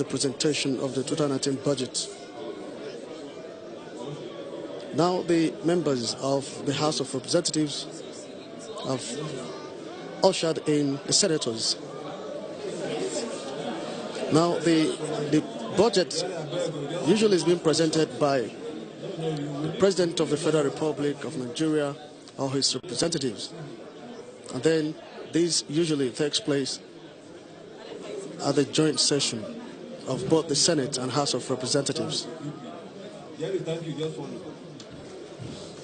the presentation of the 2019 budget. Now the members of the House of Representatives have ushered in the senators. Now the budget usually is being presented by the President of the Federal Republic of Nigeria or his representatives. And then this usually takes place at the joint session of both the Senate and House of Representatives.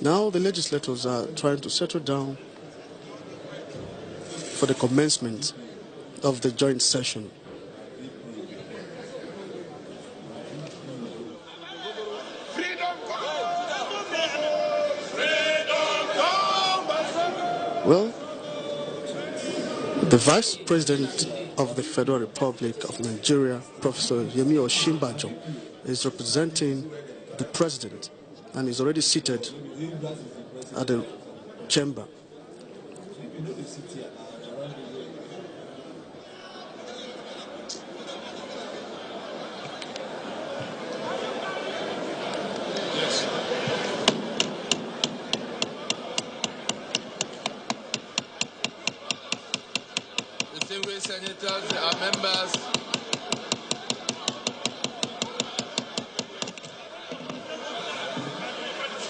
Now the legislators are trying to settle down for the commencement of the joint session. Well, the Vice President of the Federal Republic of Nigeria, Professor Yemi Osinbajo, is representing the President and is already seated at the chamber. Distinguished senators, our members,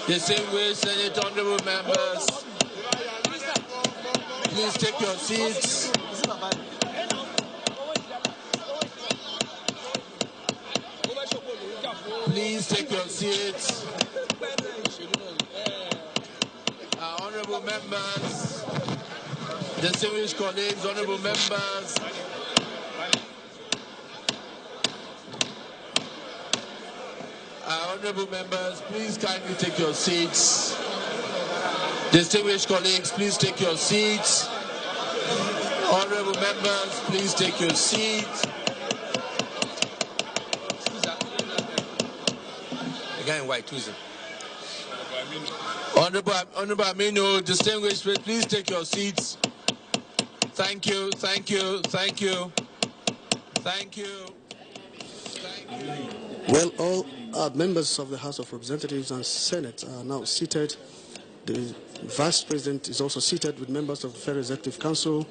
distinguished Senate honorable members, please take your seats. Please take your seats. Our honorable members, distinguished colleagues, honorable members, honorable members, please kindly take your seats. Distinguished colleagues, please take your seats. Honorable members, please take your seats. Again, white, Tuesday. Honorable Aminu, distinguished, please take your seats. Thank you, thank you, thank you, thank you. Well, all members of the House of Representatives and Senate are now seated. The Vice President is also seated with members of the Federal Executive Council,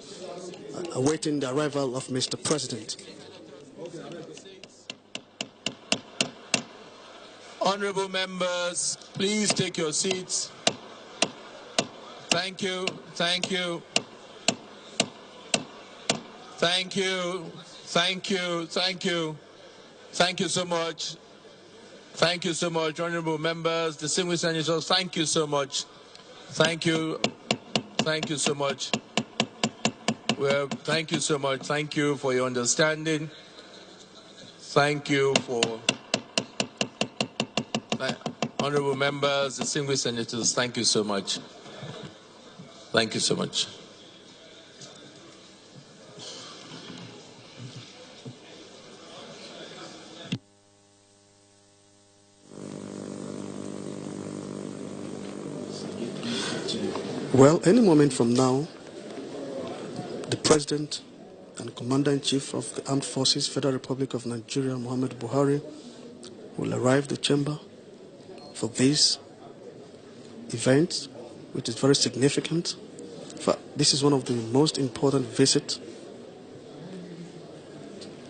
awaiting the arrival of Mr. President. Honorable members, please take your seats. Thank you, thank you. Thank you, thank you, thank you. Thank you so much. Thank you so much, honorable members, distinguished senators. Thank you so much. Thank you. Thank you so much. Well, thank you so much. Thank you for your understanding. Thank you for honorable members, distinguished senators. Thank you so much. Thank you so much. Well, any moment from now, the President and Commander-in-Chief of the Armed Forces, Federal Republic of Nigeria, Muhammad Buhari, will arrive at the chamber for this event, which is very significant. This is one of the most important visits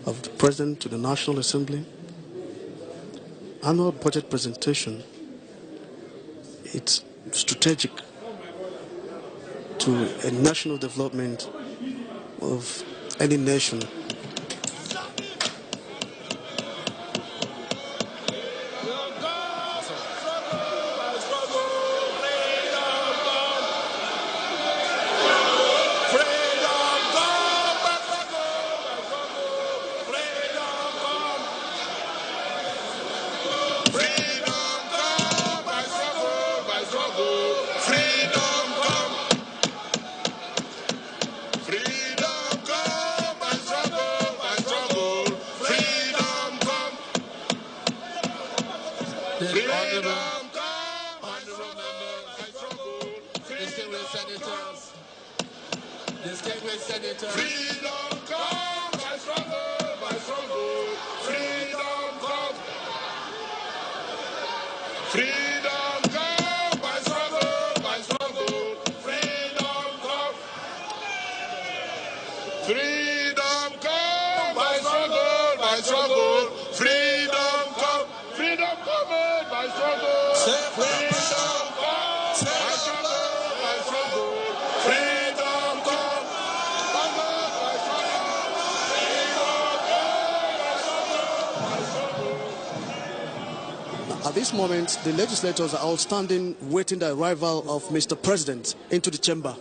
of the President to the National Assembly. Annual budget presentation, it's strategic to a national development of any nation. Distinguished senators. Freedom come by struggle, by struggle. Freedom. Freedom come by struggle, by struggle. Freedom come. Freedom come by struggle, by struggle. Freedom come. Freedom coming by struggle. Freedom come by struggle, by struggle. Freedom come. Coming by struggle. Freedom come by struggle, by struggle. At this moment, the legislators are all standing, waiting the arrival of Mr. President into the chamber.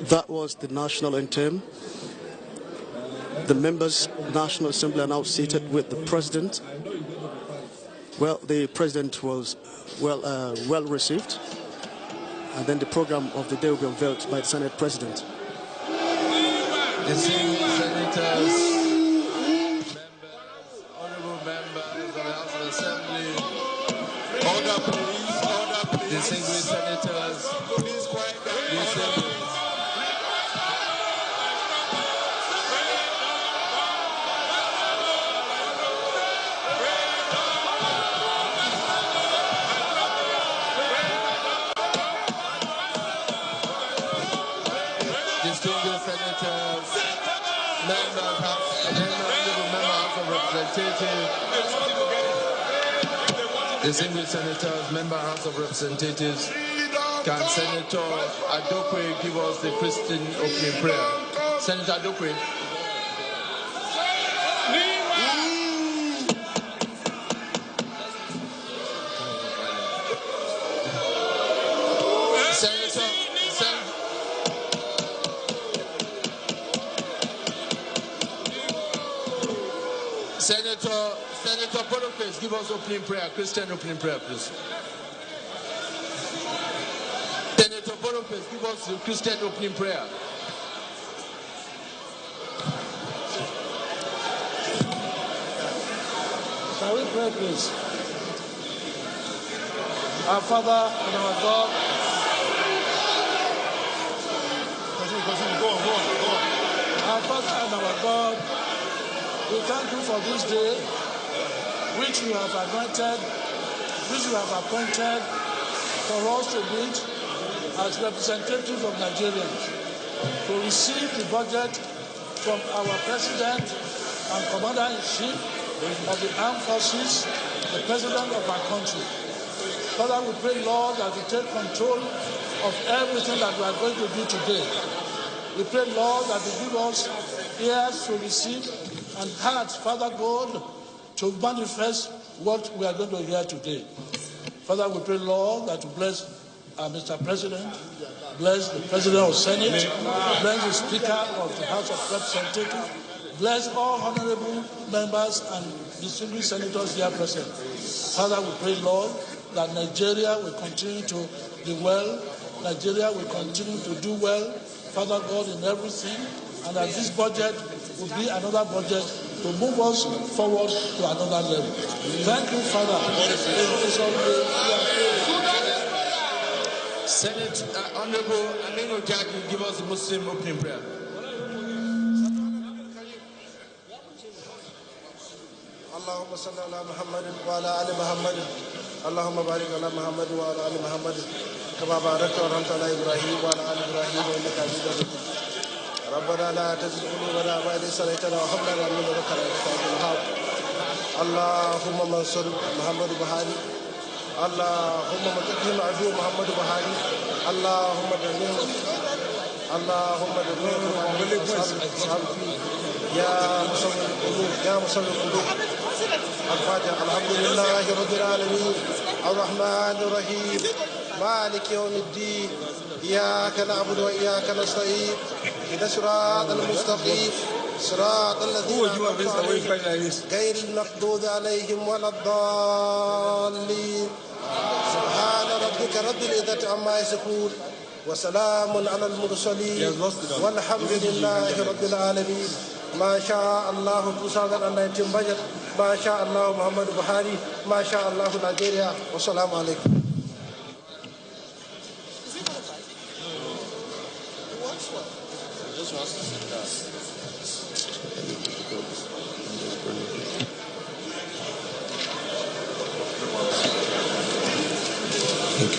That was the national anthem. The members, National Assembly, are now seated with the president. Well, the president was well received, and then the program of the day will be unveiled by the Senate president. Distinguished senators, members, honorable members of the House of Assembly, order please, distinguished senators, distinguished. distinguished senators, members of Representatives, distinguished senators, member House of Representatives, can Senator Adokwe give us the Christian opening prayer? Senator Adokwe. Senator Boniface, give us opening prayer, Christian opening prayer, please. Senator Boniface, give us the Christian opening prayer. Shall we pray, please? Our Father and our God. Go on. Our Father and our God, we thank you for this day, which you have anointed, which you have appointed for us to meet as representatives of Nigerians, to receive the budget from our President and Commander-in-Chief of the Armed Forces, the President of our country. Father, we pray, Lord, that you take control of everything that we are going to do today. We pray, Lord, that you give us ears to receive and hearts, Father God, to manifest what we are going to hear today. Father, we pray, Lord, that you bless Mr. President, bless the President of the Senate, bless the Speaker of the House of Representatives, bless all honorable members and distinguished senators here present. Father, we pray, Lord, that Nigeria will continue to do well, Nigeria will continue to do well, Father God, in everything, and that this budget will be another budget to move us forward to another level. Thank you, Father. Senate Honorable Aminu Jaki, give us the Muslim opening prayer. Allahumma salli ala Muhammadin wa ala ali Muhammadin. Allahumma barik ala Muhammadin wa ala ali Muhammadin. Kama barakta wa rahmata ala Ibrahim wa ala ali Ibrahim wa innaka hamidun majid. ربنا لا تزغ قلوبنا بعد إذ هديتنا وهب لنا من لدنك رحمة إنك أنت الوهاب. اللهم منصر محمد بوهاري. اللهم مكتهم عدو محمد بوهاري. اللهم دمره. يا مصور القلوب يا مصور القلوب. الفاتحة. الحمد لله رب العالمين الرحمن الرحيم مالك يوم الدين إياك نعبد وإياك نستعين اهدنا الصراط المستقيم صراط الذين أنعمت عليهم غير المغضوب عليهم ولا الضالين. سبحان ربك رب العزة عما يصفون وسلام على المرسلين والحمد لله رب العالمين. ما شاء الله 2019 budget, ما شاء الله محمد بوهاري, ما شاء الله نيجيريا. والسلام عليكم. Thank you.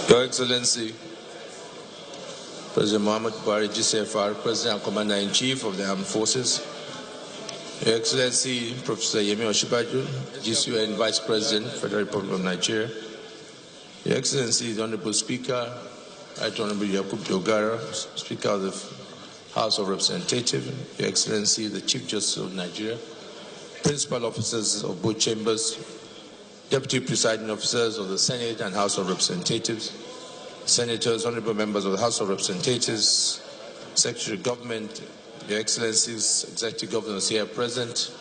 Your Excellency, President Muhammad Buhari, GCFR, President and Commander-in-Chief of the Armed Forces, Your Excellency, Professor Yemi Osinbajo, GCUN Vice President, Federal Republic of Nigeria, Your Excellency, the Honorable Speaker, Right Honorable Yakub Dogara, Speaker of the House of Representatives, Your Excellency, the Chief Justice of Nigeria, Principal Officers of both chambers, Deputy Presiding Officers of the Senate and House of Representatives, Senators, Honorable Members of the House of Representatives, Secretary of Government, Your Excellencies, Executive Governors here present,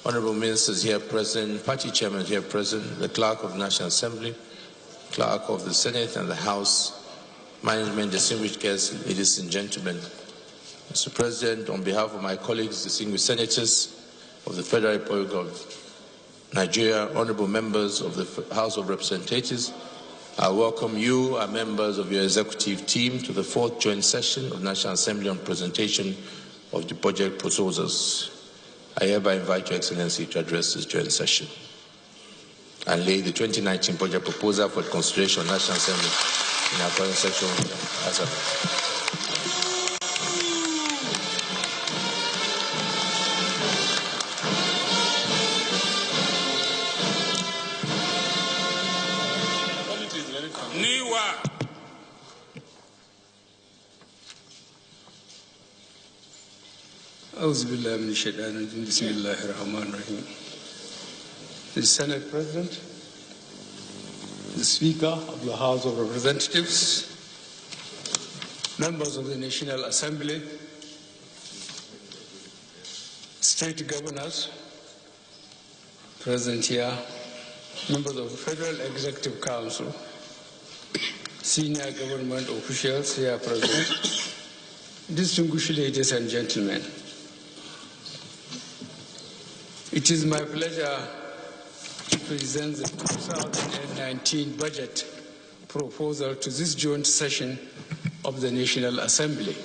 Honorable Ministers here present, Party Chairman here present, the Clerk of the National Assembly, Clerk of the Senate and the House, Management, distinguished guests, ladies and gentlemen. Mr. President, on behalf of my colleagues, distinguished senators of the Federal Republic of Nigeria, honorable members of the House of Representatives, I welcome you, our members of your executive team, to the 4th joint session of National Assembly on presentation of the budget proposals. I hereby invite Your Excellency to address this joint session and lay the 2019 budget proposal for consideration of National Assembly. in our present session as a The Senate President, the Speaker of the House of Representatives, members of the National Assembly, state governors present here, members of the Federal Executive Council, senior government officials here present, distinguished ladies and gentlemen. It is my pleasure to present the 2019 budget proposal to this joint session of the National Assembly.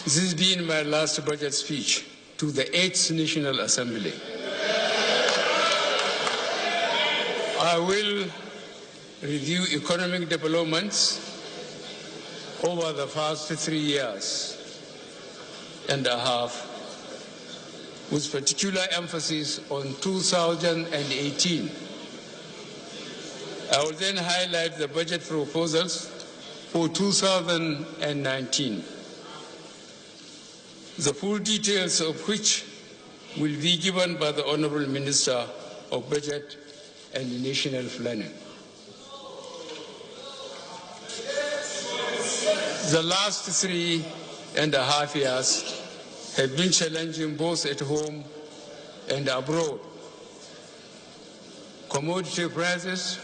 This has been my last budget speech to the 8th National Assembly. I will review economic developments over the past 3 years and a half, with particular emphasis on 2018. I will then highlight the budget proposals for 2019, the full details of which will be given by the Honorable Minister of Budget and National Planning. The last 3.5 years have been challenging both at home and abroad. Commodity prices,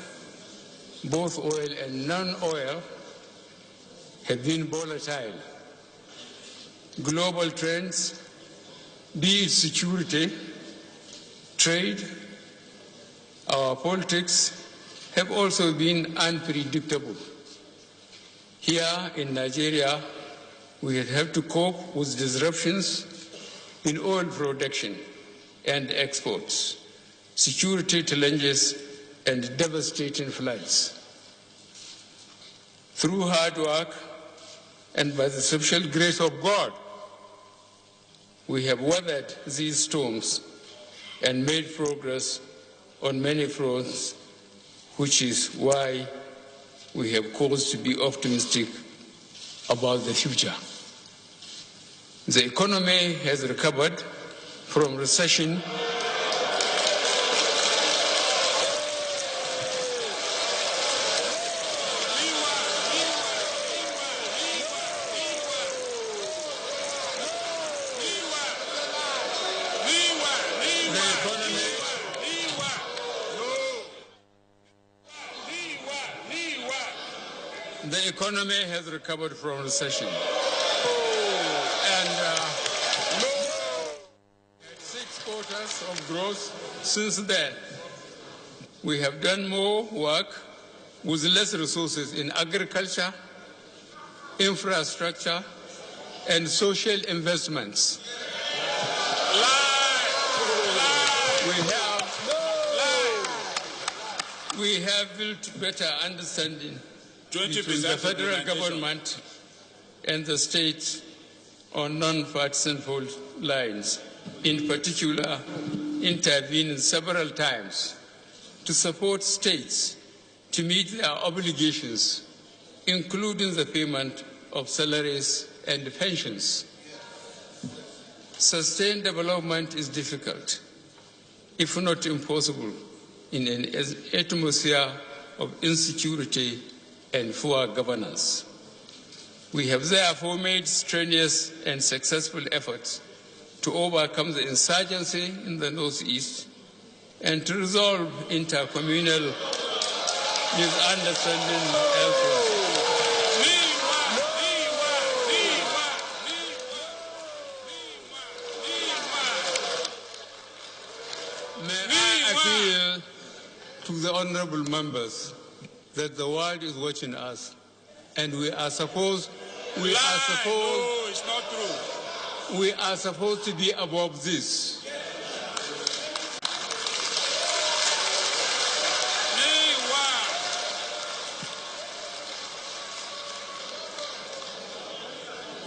both oil and non-oil, have been volatile. Global trends, be it security, trade, our politics, have also been unpredictable. Here in Nigeria, we have to cope with disruptions in oil production and exports, security challenges, and devastating floods. Through hard work and by the special grace of God, we have weathered these storms and made progress on many fronts, which is why we have cause to be optimistic about the future. The economy has recovered from recession The economy has recovered from recession. And 6 quarters of growth since then. We have done more work with less resources in agriculture, infrastructure, and social investments. We have built better understanding between the federal government and the states on non-partisan fault lines, in particular intervening several times to support states to meet their obligations, including the payment of salaries and pensions. Sustained development is difficult, if not impossible, in an atmosphere of insecurity and poor governance. We have therefore made strenuous and successful efforts to overcome the insurgency in the Northeast and to resolve intercommunal misunderstanding elsewhere. May I appeal to the honorable members that the world is watching us, and we are supposed to be above this.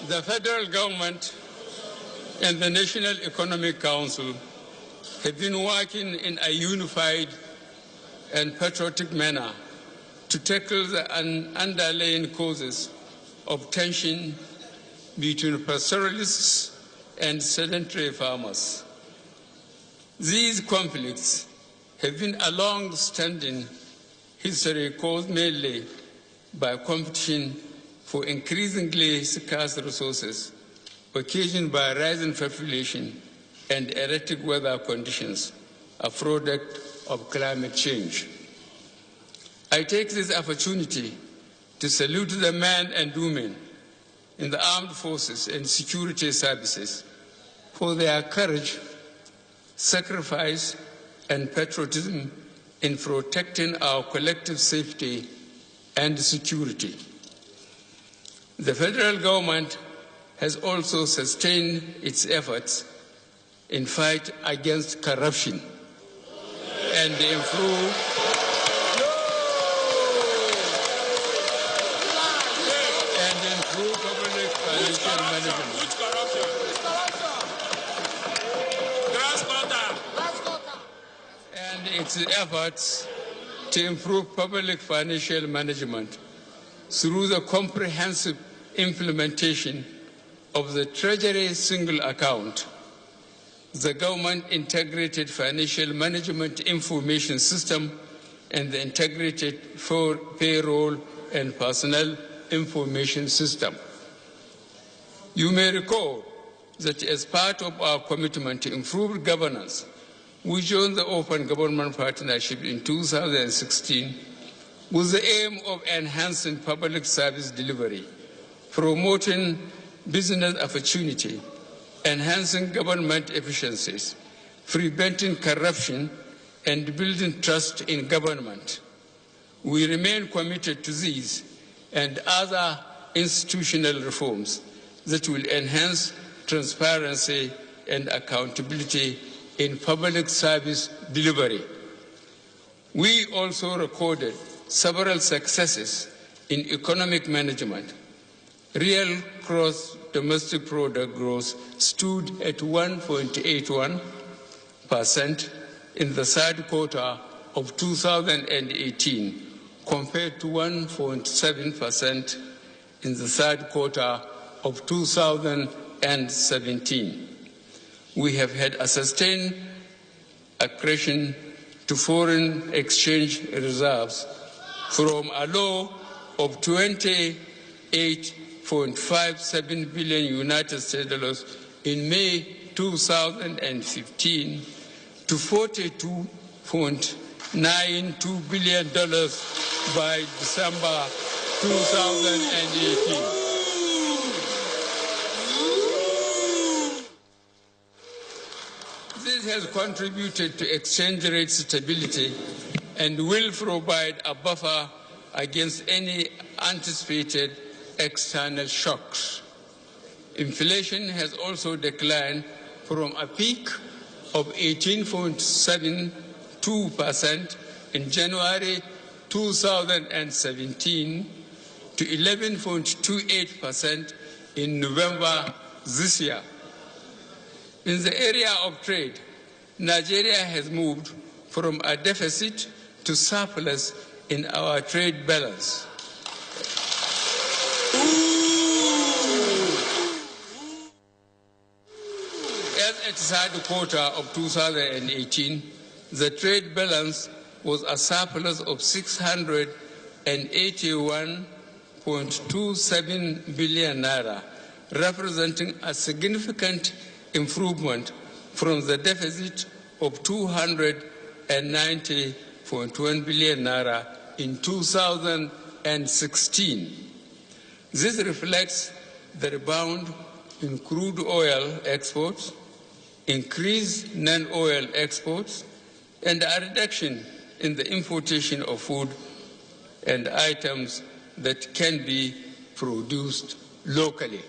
The federal government and the National Economic Council have been working in a unified and patriotic manner to tackle the underlying causes of tension between pastoralists and sedentary farmers. These conflicts have been a long-standing history caused mainly by competition for increasingly scarce resources, occasioned by rising population and erratic weather conditions, a product of climate change. I take this opportunity to salute the men and women in the armed forces and security services for their courage, sacrifice, and patriotism in protecting our collective safety and security. The federal government has also sustained its efforts in fight against corruption and improve public financial management. Which corruption? And its efforts to improve public financial management through the comprehensive implementation of the Treasury Single Account, the Government Integrated Financial Management Information System, and the Integrated Payroll and Personnel Information System. You may recall that as part of our commitment to improve governance, we joined the Open Government Partnership in 2016 with the aim of enhancing public service delivery, promoting business opportunity, enhancing government efficiencies, preventing corruption, and building trust in government. We remain committed to these and other institutional reforms that will enhance transparency and accountability in public service delivery. We also recorded several successes in economic management. Real gross domestic product growth stood at 1.81% in the third quarter of 2018, compared to 1.7% in the third quarter of 2017. We have had a sustained accretion to foreign exchange reserves from a low of $28.57 billion United States dollars in May 2015 to $42.92 billion by December 2018. This has contributed to exchange rate stability and will provide a buffer against any anticipated external shocks. Inflation has also declined from a peak of 18.72% in January 2017 to 11.28% in November this year. In the area of trade, Nigeria has moved from a deficit to surplus in our trade balance. As at the third quarter of 2018, the trade balance was a surplus of 681.27 billion naira, representing a significant improvement from the deficit of 290.1 billion naira in 2016. This reflects the rebound in crude oil exports, increased non-oil exports, and a reduction in the importation of food and items that can be produced locally.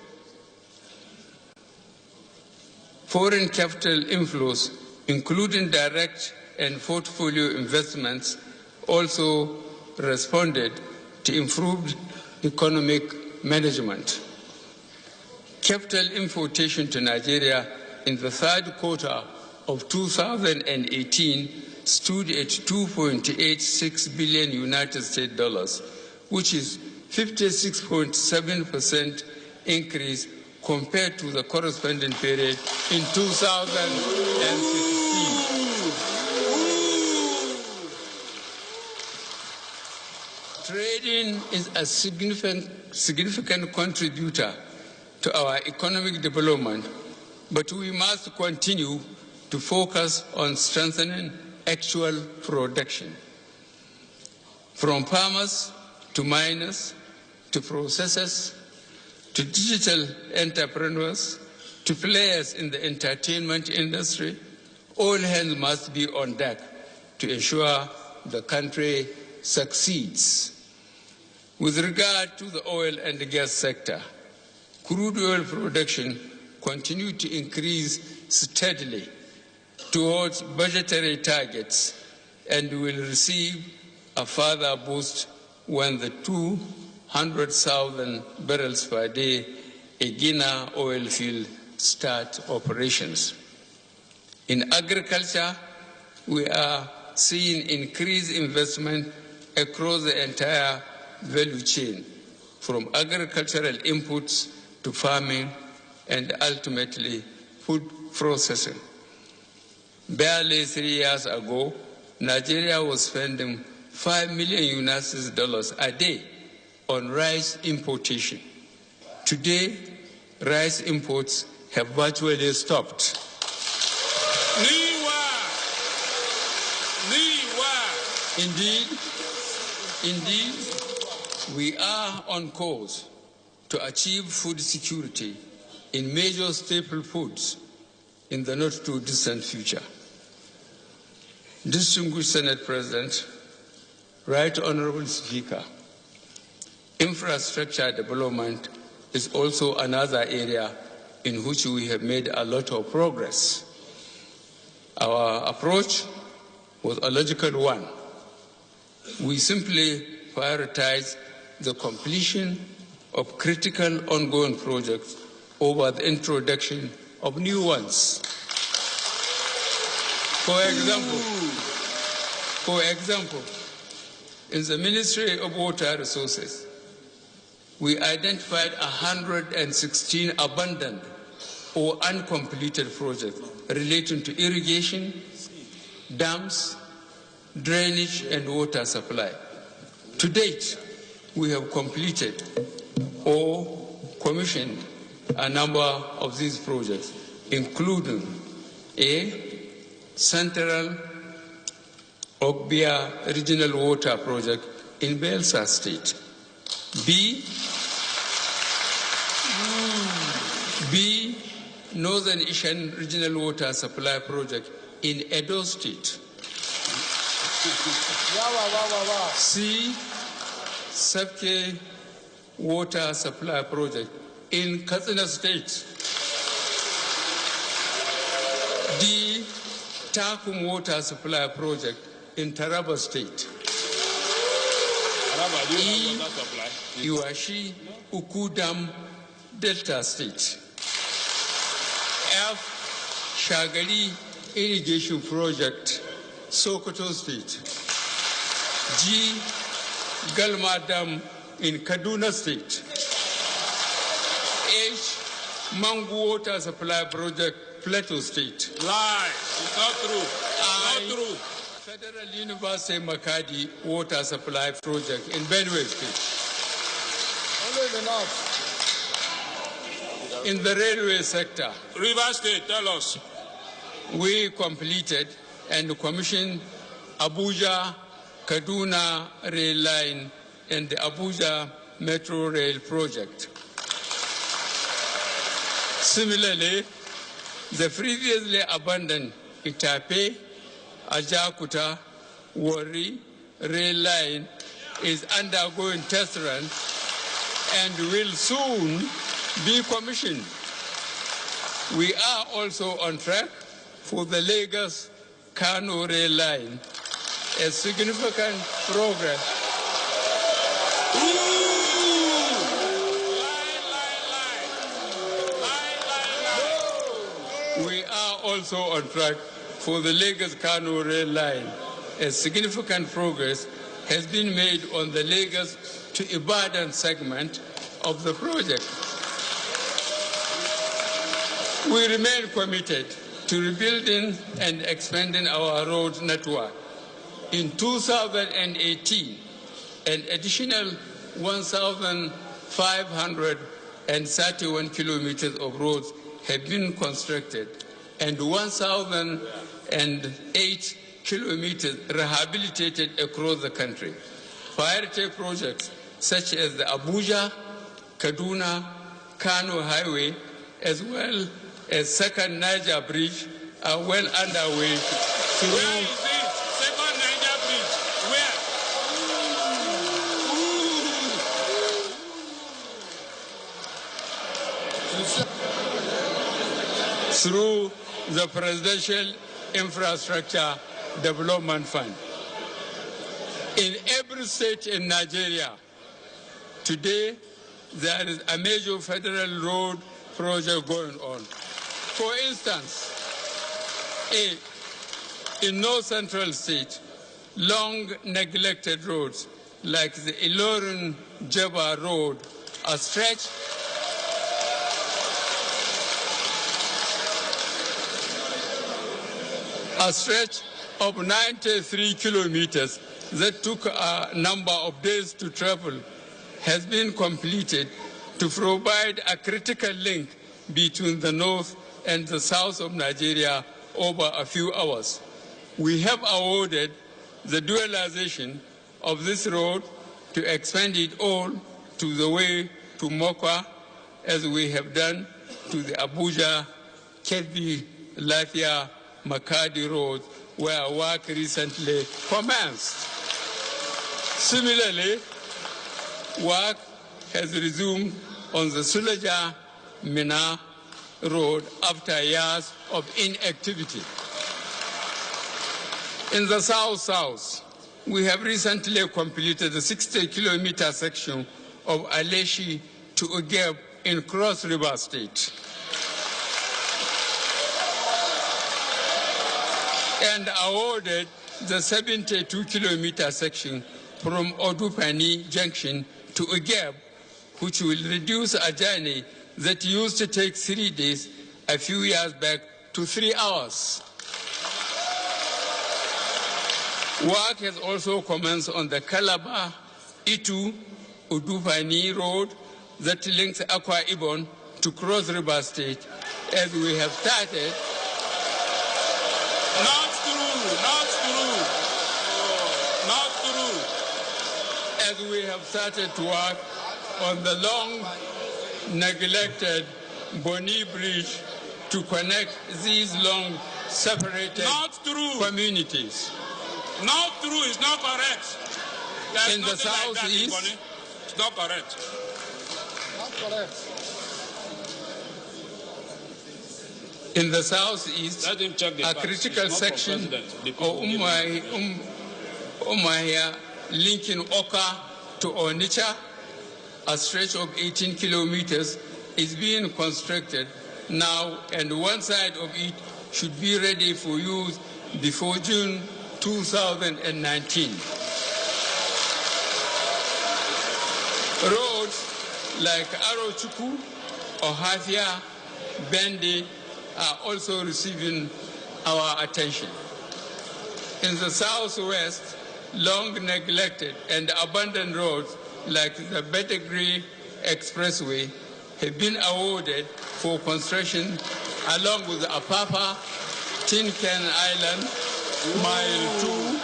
Foreign capital inflows, including direct and portfolio investments, also responded to improved economic management. Capital importation to Nigeria in the third quarter of 2018 stood at $2.86 billion United States dollars, which is 56.7% increase compared to the corresponding period in 2016. Trading is a significant contributor to our economic development, but we must continue to focus on strengthening actual production. From farmers to miners to processors to digital entrepreneurs to players in the entertainment industry, all hands must be on deck to ensure the country succeeds. With regard to the oil and the gas sector, crude oil production continued to increase steadily towards budgetary targets and will receive a further boost when the 200,000 barrels per day Egina oil field start operations. In agriculture, we are seeing increased investment across the entire value chain, from agricultural inputs to farming and ultimately food processing. Barely 3 years ago, Nigeria was spending $5 million United dollars a day on rice importation. Today, rice imports have virtually stopped. Indeed, we are on course to achieve food security in major staple foods in the not-too-distant future. Distinguished Senate President, Right Honorable Speaker, infrastructure development is also another area in which we have made a lot of progress. Our approach was a logical one. We simply prioritize the completion of critical ongoing projects over the introduction of new ones. For example, in the Ministry of Water Resources, we identified 116 abandoned or uncompleted projects relating to irrigation, dams, drainage, and water supply. To date, we have completed or commissioned a number of these projects, including A, Central Ogbia Regional Water Project in Belsa State, B, Northern Asian Regional Water Supply Project in Edo State, C, Sabke Water Supply Project in Katsina State, D, Takum Water Supply Project in Taraba State, E, Iwashi Uku Dam Delta State, F, Shagali Irrigation Project Sokoto State, G, Galma Dam in Kaduna State, H, Mangu Water Supply Project Plateau State. Lie. It's not true. It's not true. Federal University Makadi Water Supply Project in Benue State. Only enough. In the railway sector, River State, tell us. we completed and commissioned Abuja Kaduna Rail Line and the Abuja Metro Rail Project. Similarly, the previously abandoned Itape, Ajakuta, Warri Rail Line is undergoing test run and will soon be commissioned. We are also on track for the Lagos-Kano Rail Line, a significant progress. also on track for the Lagos-Kano rail line, as significant progress has been made on the Lagos to Ibadan segment of the project. We remain committed to rebuilding and expanding our road network. In 2018, an additional 1,531 kilometers of roads have been constructed and 1,008 kilometers rehabilitated across the country. Priority projects such as the Abuja, Kaduna, Kano Highway, as well as second Niger Bridge are well underway. Where is it? Second Niger Bridge. Where? Through the Presidential Infrastructure Development Fund. In every state in Nigeria, today there is a major federal road project going on. For instance, in North Central State, long neglected roads like the Ilorin-Jeba Road are stretched of 93 kilometers that took a number of days to travel has been completed to provide a critical link between the north and the south of Nigeria over a few hours. We have awarded the dualization of this road to expand it all to the way to Mokwa, as we have done to the Abuja, Kebbi, Lafia, Makadi Road, where work recently commenced. Similarly, work has resumed on the Suleja-Mina Road after years of inactivity. In the South-South, we have recently completed the 60-kilometer section of Aleshi to Ugeb in Cross River State, and awarded the 72-kilometer section from Odupani Junction to Ugeb, which will reduce a journey that used to take 3 days a few years back to 3 hours. Work has also commenced on the Calabar-Itu-Udupani Road that links Akwa Ibom to Cross River State, as we have started. Not true. As we have started to work on the long neglected Boni Bridge to connect these long separated communities. Not true, it's not correct. In the southeast, like it's not correct. Not correct. In the southeast, a critical section of Umahia linking Oka to Onitsha, a stretch of 18 kilometers, is being constructed now, and one side of it should be ready for use before June 2019. Roads like Arochukwu, Ohafia, Bende are also receiving our attention. In the southwest, long neglected and abandoned roads like the Bedegri Expressway have been awarded for construction along with Apapa, Tin Can Island, Mile 2,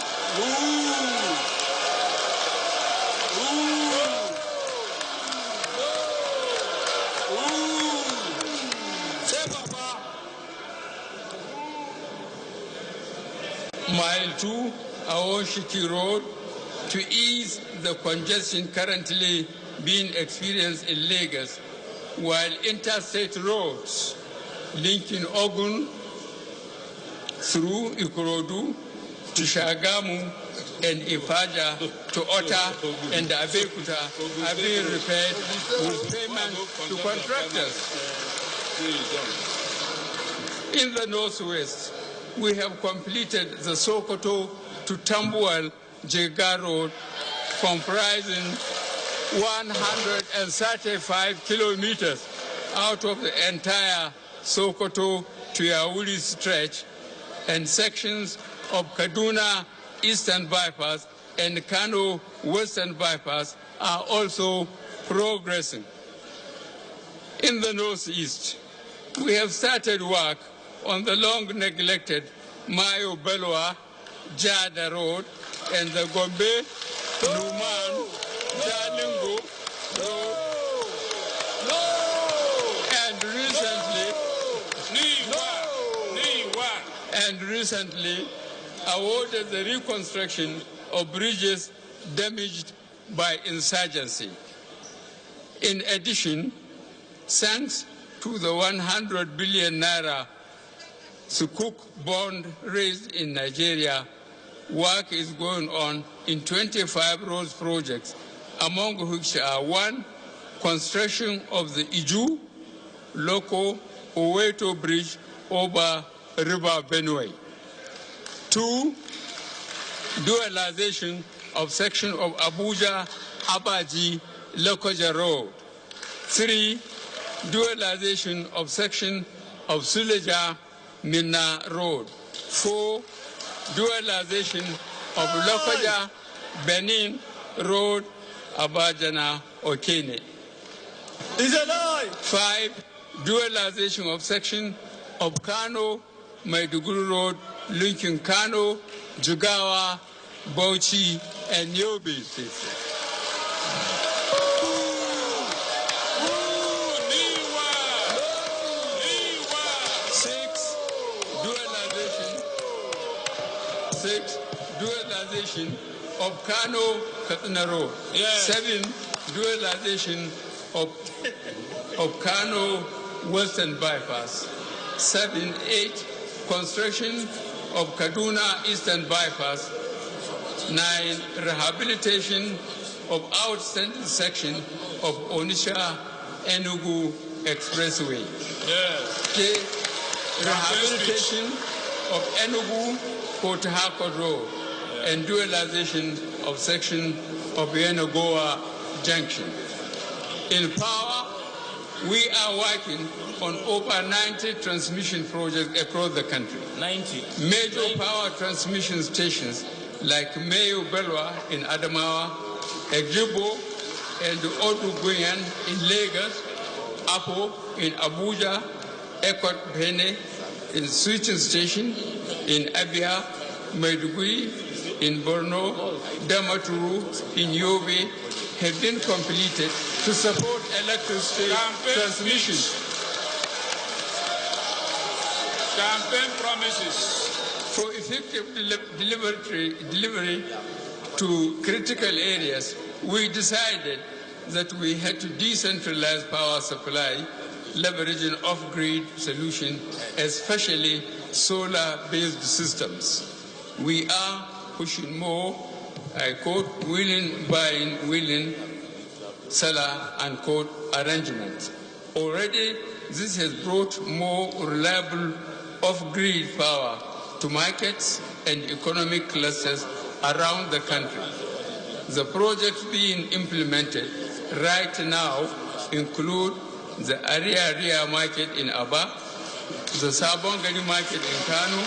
Mile 2, Awoshiki Road, to ease the congestion currently being experienced in Lagos, while interstate roads linking Ogun through Ikorodu to Shagamu and Ifaja to Ota and Abekuta are being repaired with payment to contractors. In the northwest, we have completed the Sokoto to Tambuwal Jega Road, comprising 135 kilometers out of the entire Sokoto to Yauri stretch, and sections of Kaduna Eastern Bypass and Kano Western Bypass are also progressing. In the northeast, we have started work on the long-neglected Mayo Belwa Jada Road and the Gombe Numan Jalingo Road, and recently awarded the reconstruction of bridges damaged by insurgency. In addition, thanks to the 100 billion naira Sukuk bond raised in Nigeria, work is going on in 25 road projects, among which are 1, construction of the Iju, Loko, Oweto Bridge over River Benue. 2, dualization of section of Abuja, Abaji, Lokoja Road. 3, dualization of section of Suleja, Minna Road. 4, dualization of Lokoja, Benin Road, Abajana, Okene. 5, dualization of section of Kano, Maiduguri Road, linking Kano, Jugawa, Bauchi, and Yobe states. 6, dualization of Kano, Katsina Road. 7, dualization of Kano Western Bypass. 7, 8, construction of Kaduna Eastern Bypass. 9, rehabilitation of outstanding section of Onitsha Enugu Expressway. 10, rehabilitation of Enugu Port Harcourt Road and dualization of section of Yenagoa Junction. In power, we are working on over 90 transmission projects across the country. 90. Major power transmission stations like Mayo Belwa in Adamawa, Ejibo and Oduguyan in Lagos, Apo in Abuja, Ekot Bene in switching station in Abia, Maiduguri in Borno, Damaturu in Yobe have been completed to support electricity transmission. Campaign promises. For effective delivery to critical areas, we decided that we had to decentralize power supply, leveraging off-grid solution, especially solar-based systems. We are pushing more, I quote, willing buying, willing seller, unquote, arrangement. Already, this has brought more reliable off-grid power to markets and economic clusters around the country. The projects being implemented right now include the Aria market in Aba, the Sabongani market in Kano,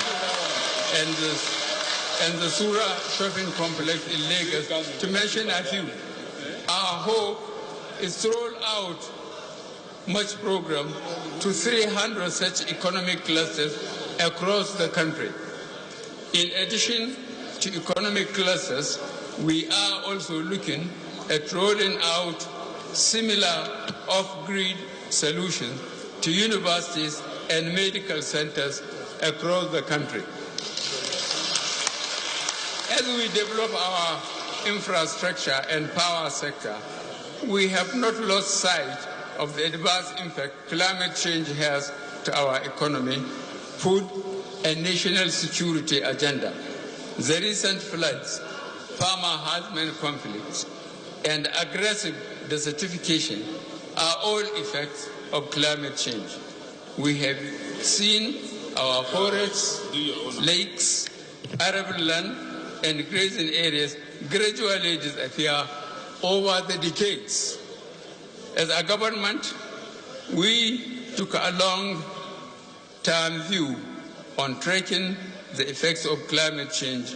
and the Sura shopping complex in Lagos, to mention a few. Our hope is to roll out much program to 300 such economic clusters across the country. In addition to economic clusters, we are also looking at rolling out similar off-grid solutions to universities and medical centers across the country. As we develop our infrastructure and power sector, we have not lost sight of the adverse impact climate change has to our economy, food, and national security agenda. The recent floods, farmer-husband conflicts, and aggressive desertification are all effects of climate change. We have seen our forests, lakes, arable land, and grazing areas gradually disappear over the decades. As a government, we took a long-term view on tracking the effects of climate change,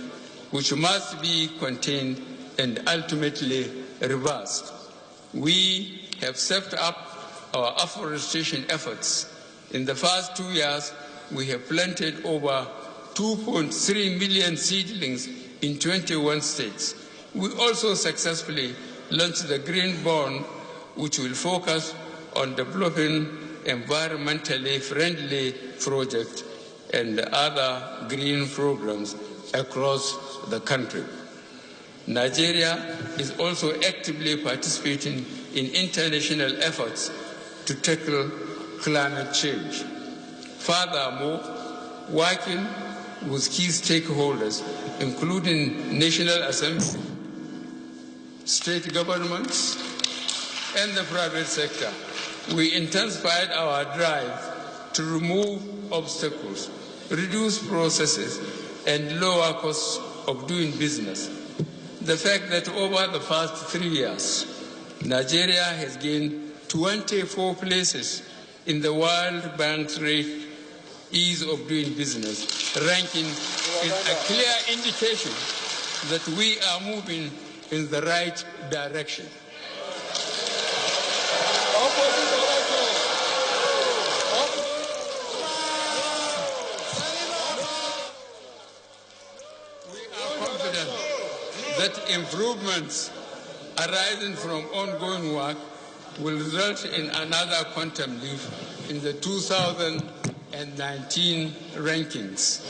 which must be contained and ultimately reversed. We have stepped up our afforestation efforts. In the first 2 years, we have planted over 2.3 million seedlings in 21 states. We also successfully launched the Green Bond, which will focus on developing environmentally friendly projects and other green programs across the country. Nigeria is also actively participating in international efforts to tackle climate change. Furthermore, working with key stakeholders, including National Assembly, state governments, and the private sector, we intensified our drive to remove obstacles, reduce processes, and lower costs of doing business. The fact that over the past 3 years, Nigeria has gained 24 places in the World Bank's rate ease of doing business ranking is a clear indication that we are moving in the right direction. We are confident that improvements arising from ongoing work will result in another quantum leap in the 2019 rankings.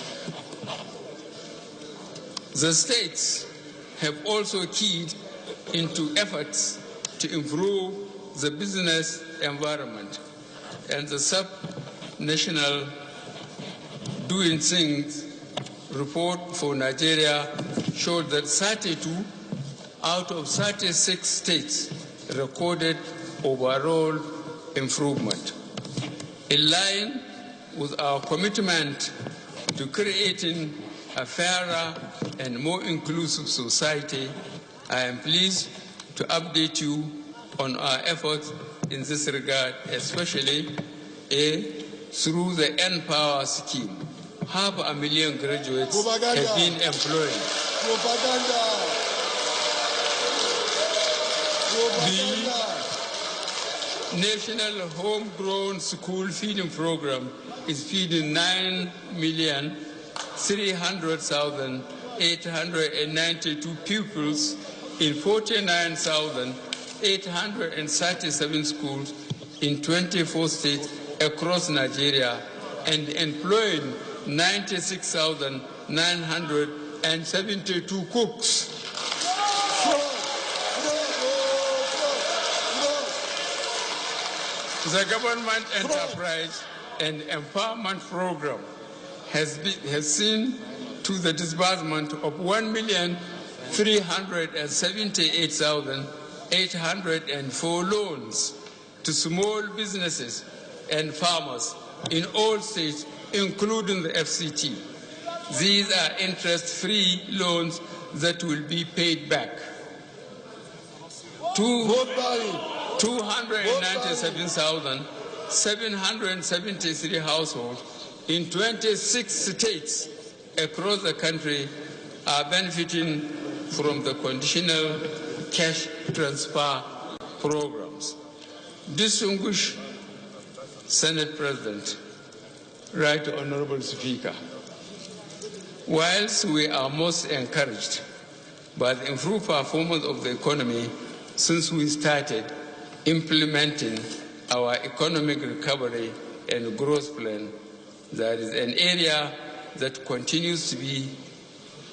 The states have also keyed into efforts to improve the business environment, and the sub-national Doing Things report for Nigeria showed that 32 out of 36 states recorded overall improvement. In line with our commitment to creating a fairer and more inclusive society, I am pleased to update you on our efforts in this regard, especially through the N-Power scheme. 500,000 graduates have been employed. The National Homegrown School Feeding Program is feeding 9,300,892 pupils in 49,837 schools in 24 states across Nigeria and employing 96,972 cooks. The government enterprise and empowerment program has seen to the disbursement of 1,378,804 loans to small businesses and farmers in all states, including the FCT. These are interest-free loans that will be paid back. 297,773 households in 26 states across the country are benefiting from the conditional cash transfer programs. Distinguished Senate President, Right Honorable Speaker, whilst we are most encouraged by the improved performance of the economy since we started implementing our economic recovery and growth plan, there is an area that continues to be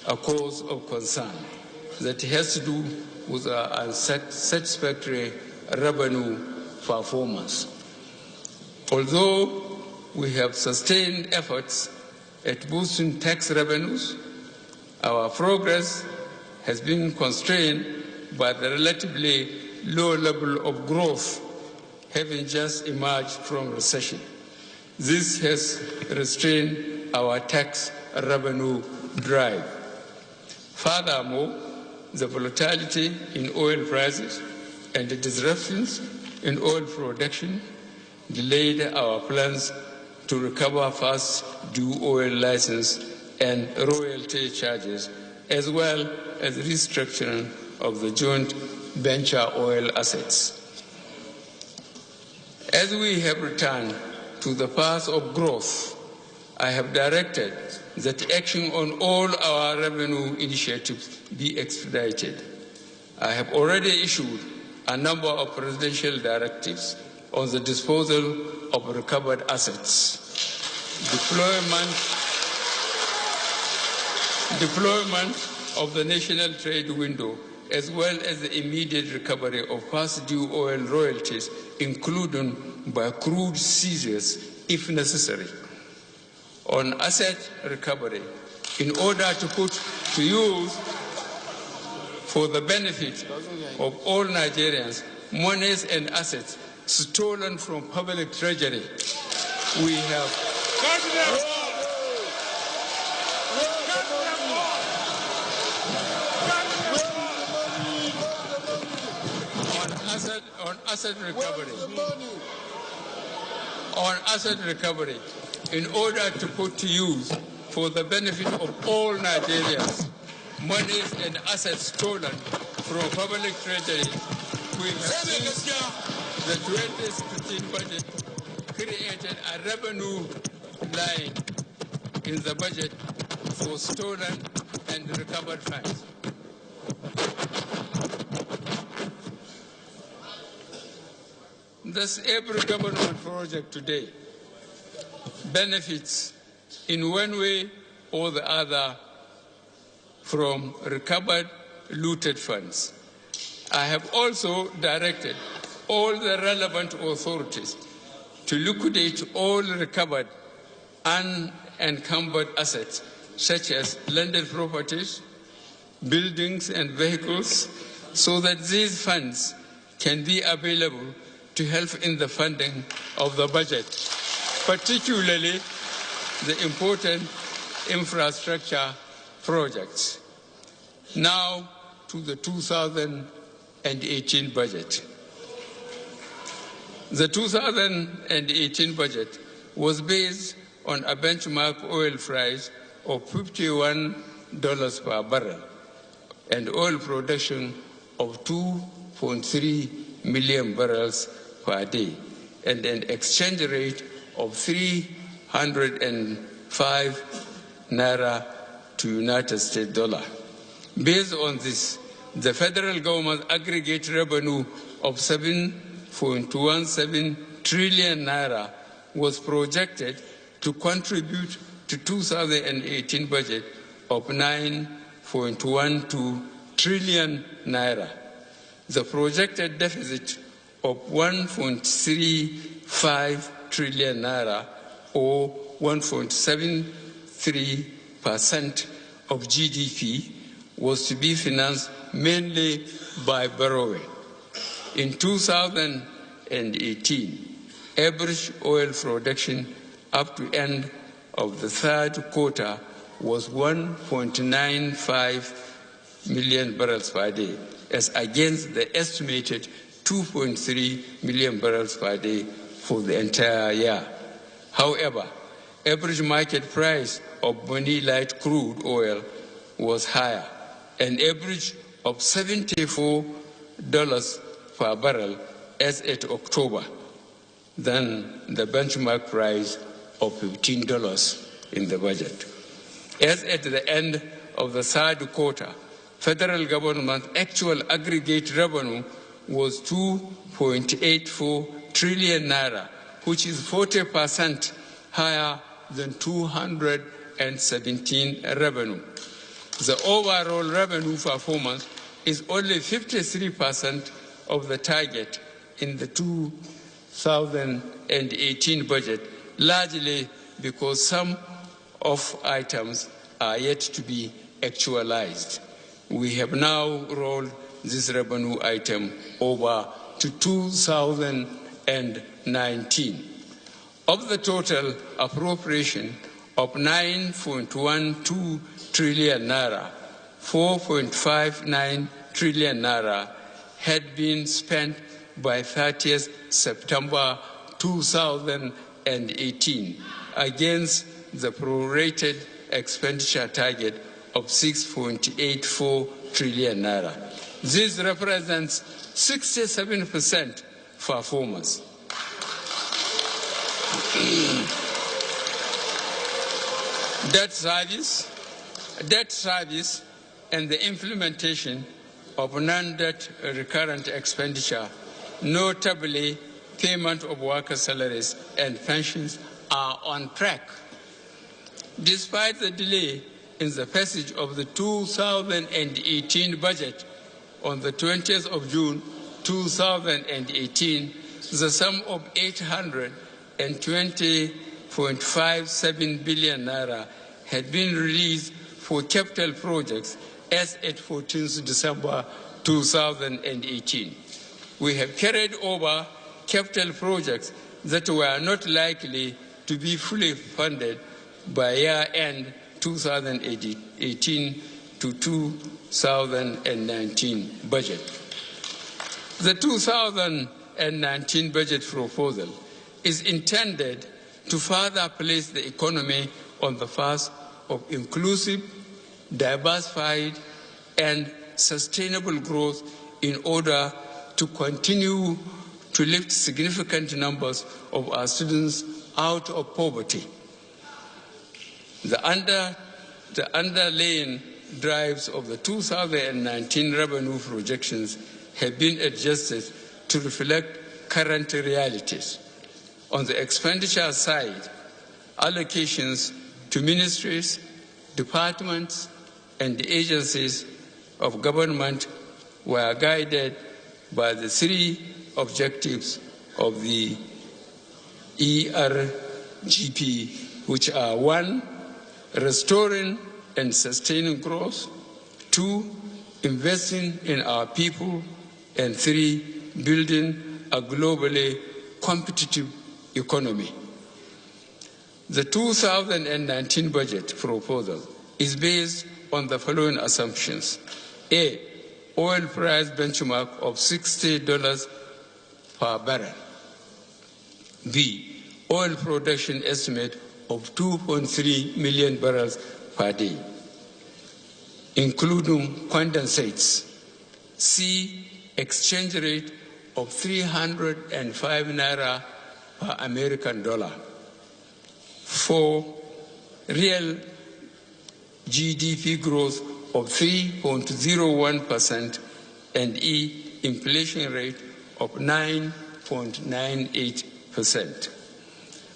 a cause of concern that has to do with our unsatisfactory revenue performance. Although we have sustained efforts at boosting tax revenues, our progress has been constrained by the relatively low level of growth, having just emerged from recession. This has restrained our tax revenue drive. Furthermore, the volatility in oil prices and the disruptions in oil production delayed our plans to recover past due oil license and royalty charges, as well as restructuring of the joint venture oil assets. As we have returned to the path of growth, I have directed that action on all our revenue initiatives be expedited. I have already issued a number of presidential directives on the disposal of recovered assets, deployment of the national trade window, as well as the immediate recovery of past due oil royalties, including by crude seizures if necessary. On asset recovery, in order to put to use for the benefit of all Nigerians monies and assets stolen from public treasury, we have on asset recovery, in order to put to use for the benefit of all Nigerians monies and assets stolen from public treasury, we have since the 2016 budget created a revenue line in the budget for stolen and recovered funds. Thus, every government project today benefits in one way or the other from recovered, looted funds. I have also directed all the relevant authorities to liquidate all recovered unencumbered assets, such as landed properties, buildings, and vehicles, so that these funds can be available to help in the funding of the budget, particularly the important infrastructure projects. Now to the 2018 budget. The 2018 budget was based on a benchmark oil price of $51 per barrel and oil production of 2.3 million barrels per day and an exchange rate of 305 naira to United States dollar. Based on this, the federal government aggregate revenue of 7.17 trillion naira was projected to contribute to 2018 budget of 9.12 trillion naira. The projected deficit of 1.35 trillion naira, or 1.73% of GDP, was to be financed mainly by borrowing. In 2018, average oil production up to end of the third quarter was 1.95 million barrels per day, as against the estimated 2.3 million barrels per day for the entire year. However, average market price of Bonny light crude oil was higher, an average of $74 per barrel as at October, than the benchmark price of $15 in the budget. As at the end of the third quarter, federal government actual aggregate revenue was 2.84 trillion naira, which is 40% higher than 2017 revenue. The overall revenue performance is only 53% of the target in the 2018 budget, largely because some of items are yet to be actualized. We have now rolled this revenue item over to 2019. Of the total appropriation of 9.12 trillion naira, 4.59 trillion naira had been spent by 30th September 2018 against the prorated expenditure target of 6.84 trillion naira. This represents 67% performance. Debt service and the implementation of non-debt recurrent expenditure, notably payment of worker salaries and pensions, are on track. Despite the delay in the passage of the 2018 budget on the 20th of June 2018, the sum of 820.57 billion naira had been released for capital projects as at 14th December 2018. We have carried over capital projects that were not likely to be fully funded by year-end 2018 to 2019 budget. The 2019 budget proposal is intended to further place the economy on the path of inclusive, diversified, and sustainable growth in order to continue to lift significant numbers of our students out of poverty. The underlying drives of the 2019 revenue projections have been adjusted to reflect current realities. On the expenditure side, allocations to ministries, departments, and agencies of government were guided by the three objectives of the ERGP, which are: 1, restoring and sustaining growth; 2, investing in our people; and 3, building a globally competitive economy. The 2019 budget proposal is based on the following assumptions: A, oil price benchmark of $60 per barrel; B, oil production estimate of 2.3 million barrels per day, including condensates; C, exchange rate of 305 naira per American dollar; 4, real GDP growth of 3.01%, and E, inflation rate of 9.98%.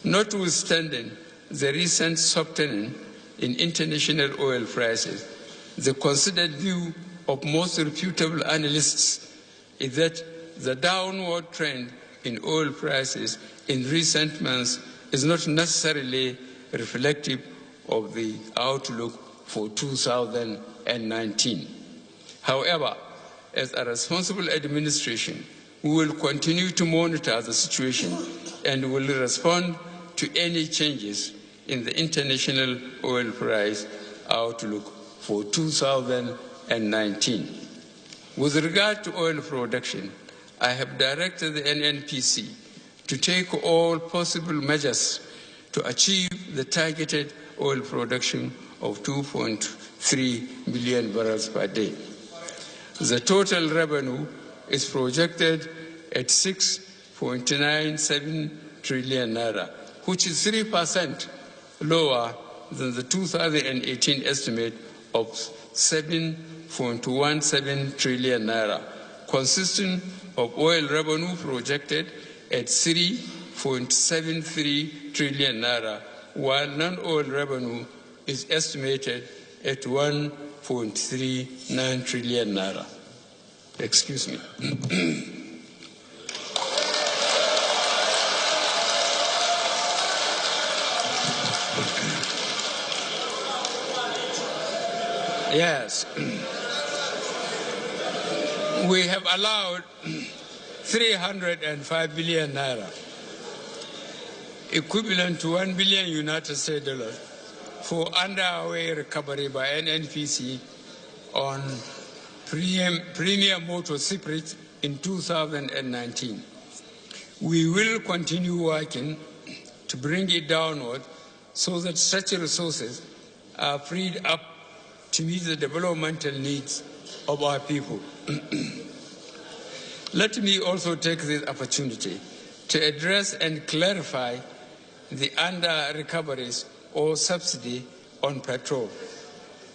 Notwithstanding the recent softening in international oil prices, the considered view of most reputable analysts is that the downward trend in oil prices in recent months is not necessarily reflective of the outlook for 2019. However, as a responsible administration, we will continue to monitor the situation and will respond to any changes in the international oil price outlook for 2019. With regard to oil production, I have directed the NNPC to take all possible measures to achieve the targeted oil production of 2.3 million barrels per day. The total revenue is projected at 6.97 trillion naira, which is 3% lower than the 2018 estimate of 7.17 trillion naira, consisting of oil revenue projected at 3.73 trillion naira, while non-oil revenue is estimated at 1.39 trillion naira. Excuse me. Yes. We have allowed 305 billion naira equivalent to $1 billion United States dollars, for underway recovery by NNPC on premium motor secrets in 2019. We will continue working to bring it downward so that such resources are freed up to meet the developmental needs of our people. Let me also take this opportunity to address and clarify the under-recoveries or subsidy on petrol.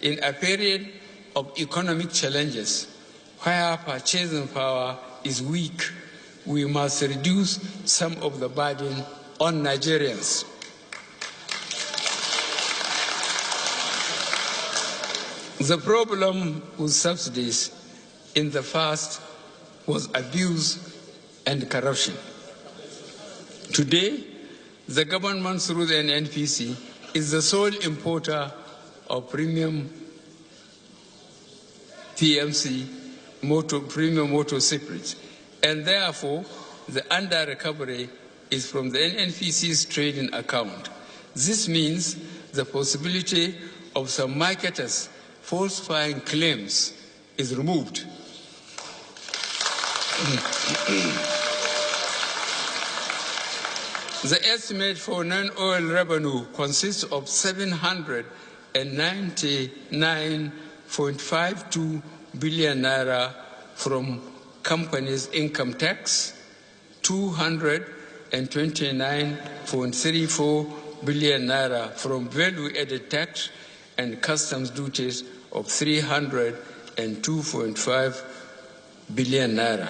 In a period of economic challenges, where purchasing power is weak, we must reduce some of the burden on Nigerians. The problem with subsidies in the past was abuse and corruption. Today, the government through the NNPC is the sole importer of premium PMC premium motor secrets, and therefore the under-recovery is from the NNPC's trading account. This means the possibility of some marketers falsifying claims is removed. The estimate for non-oil revenue consists of 799.52 billion naira from companies' income tax, 229.34 billion naira from value-added tax and customs duties of 302.5 billion naira.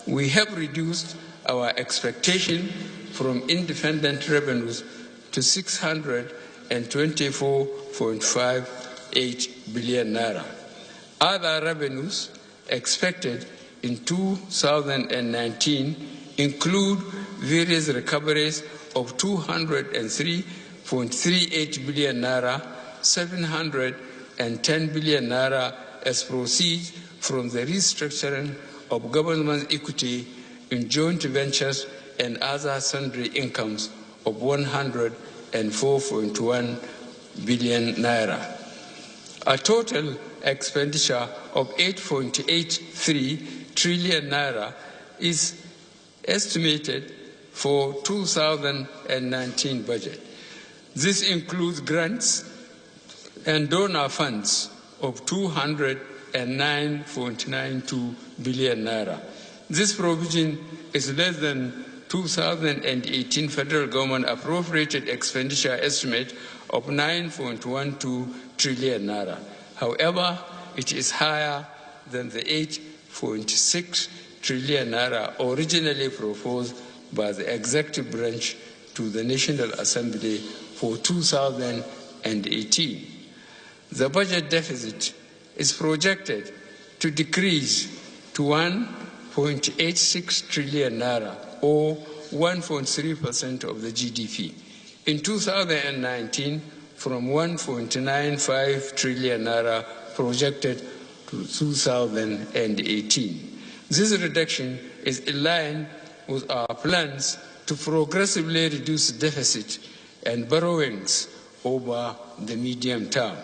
We have reduced our expectation from independent revenues to 624.58 billion naira. Other revenues expected in 2019 include various recoveries of 203.38 billion naira, 710 billion naira as proceeds from the restructuring of government equity in joint ventures and other sundry incomes of 104.1 billion naira. A total expenditure of 8.83 trillion naira is estimated for 2019 budget. This includes grants and donor funds of 209.92 billion naira. This provision is less than 2018 federal government appropriated expenditure estimate of 9.12 trillion naira. However, it is higher than the 8.6 trillion naira originally proposed by the executive branch to the National Assembly for 2018. The budget deficit is projected to decrease to 1.86 trillion naira, or 1.3% of the GDP, in 2019 from 1.95 trillion naira projected to 2018. This reduction is in line with our plans to progressively reduce deficit and borrowings over the medium term.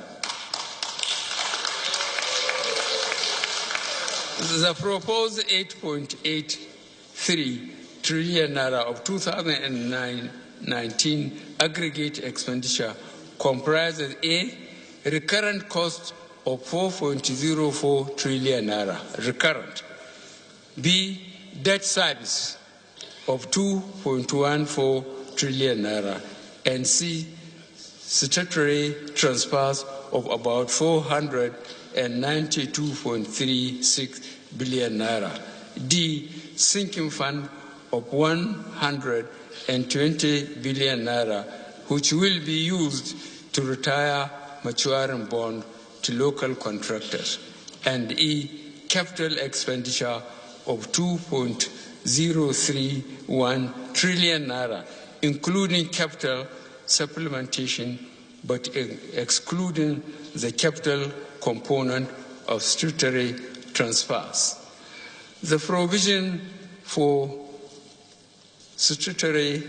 The proposed 8.83 trillion naira of 2019 aggregate expenditure comprises A, recurrent cost of 4.04 trillion naira, recurrent. B, debt service of 2.14 trillion naira. And C, statutory transfers of about 492.36 billion naira. D, sinking fund of 120 billion naira, which will be used to retire maturing bond to local contractors. And E, capital expenditure of 2.031 trillion naira, including capital supplementation, but excluding the capital component of statutory transfers. The provision for statutory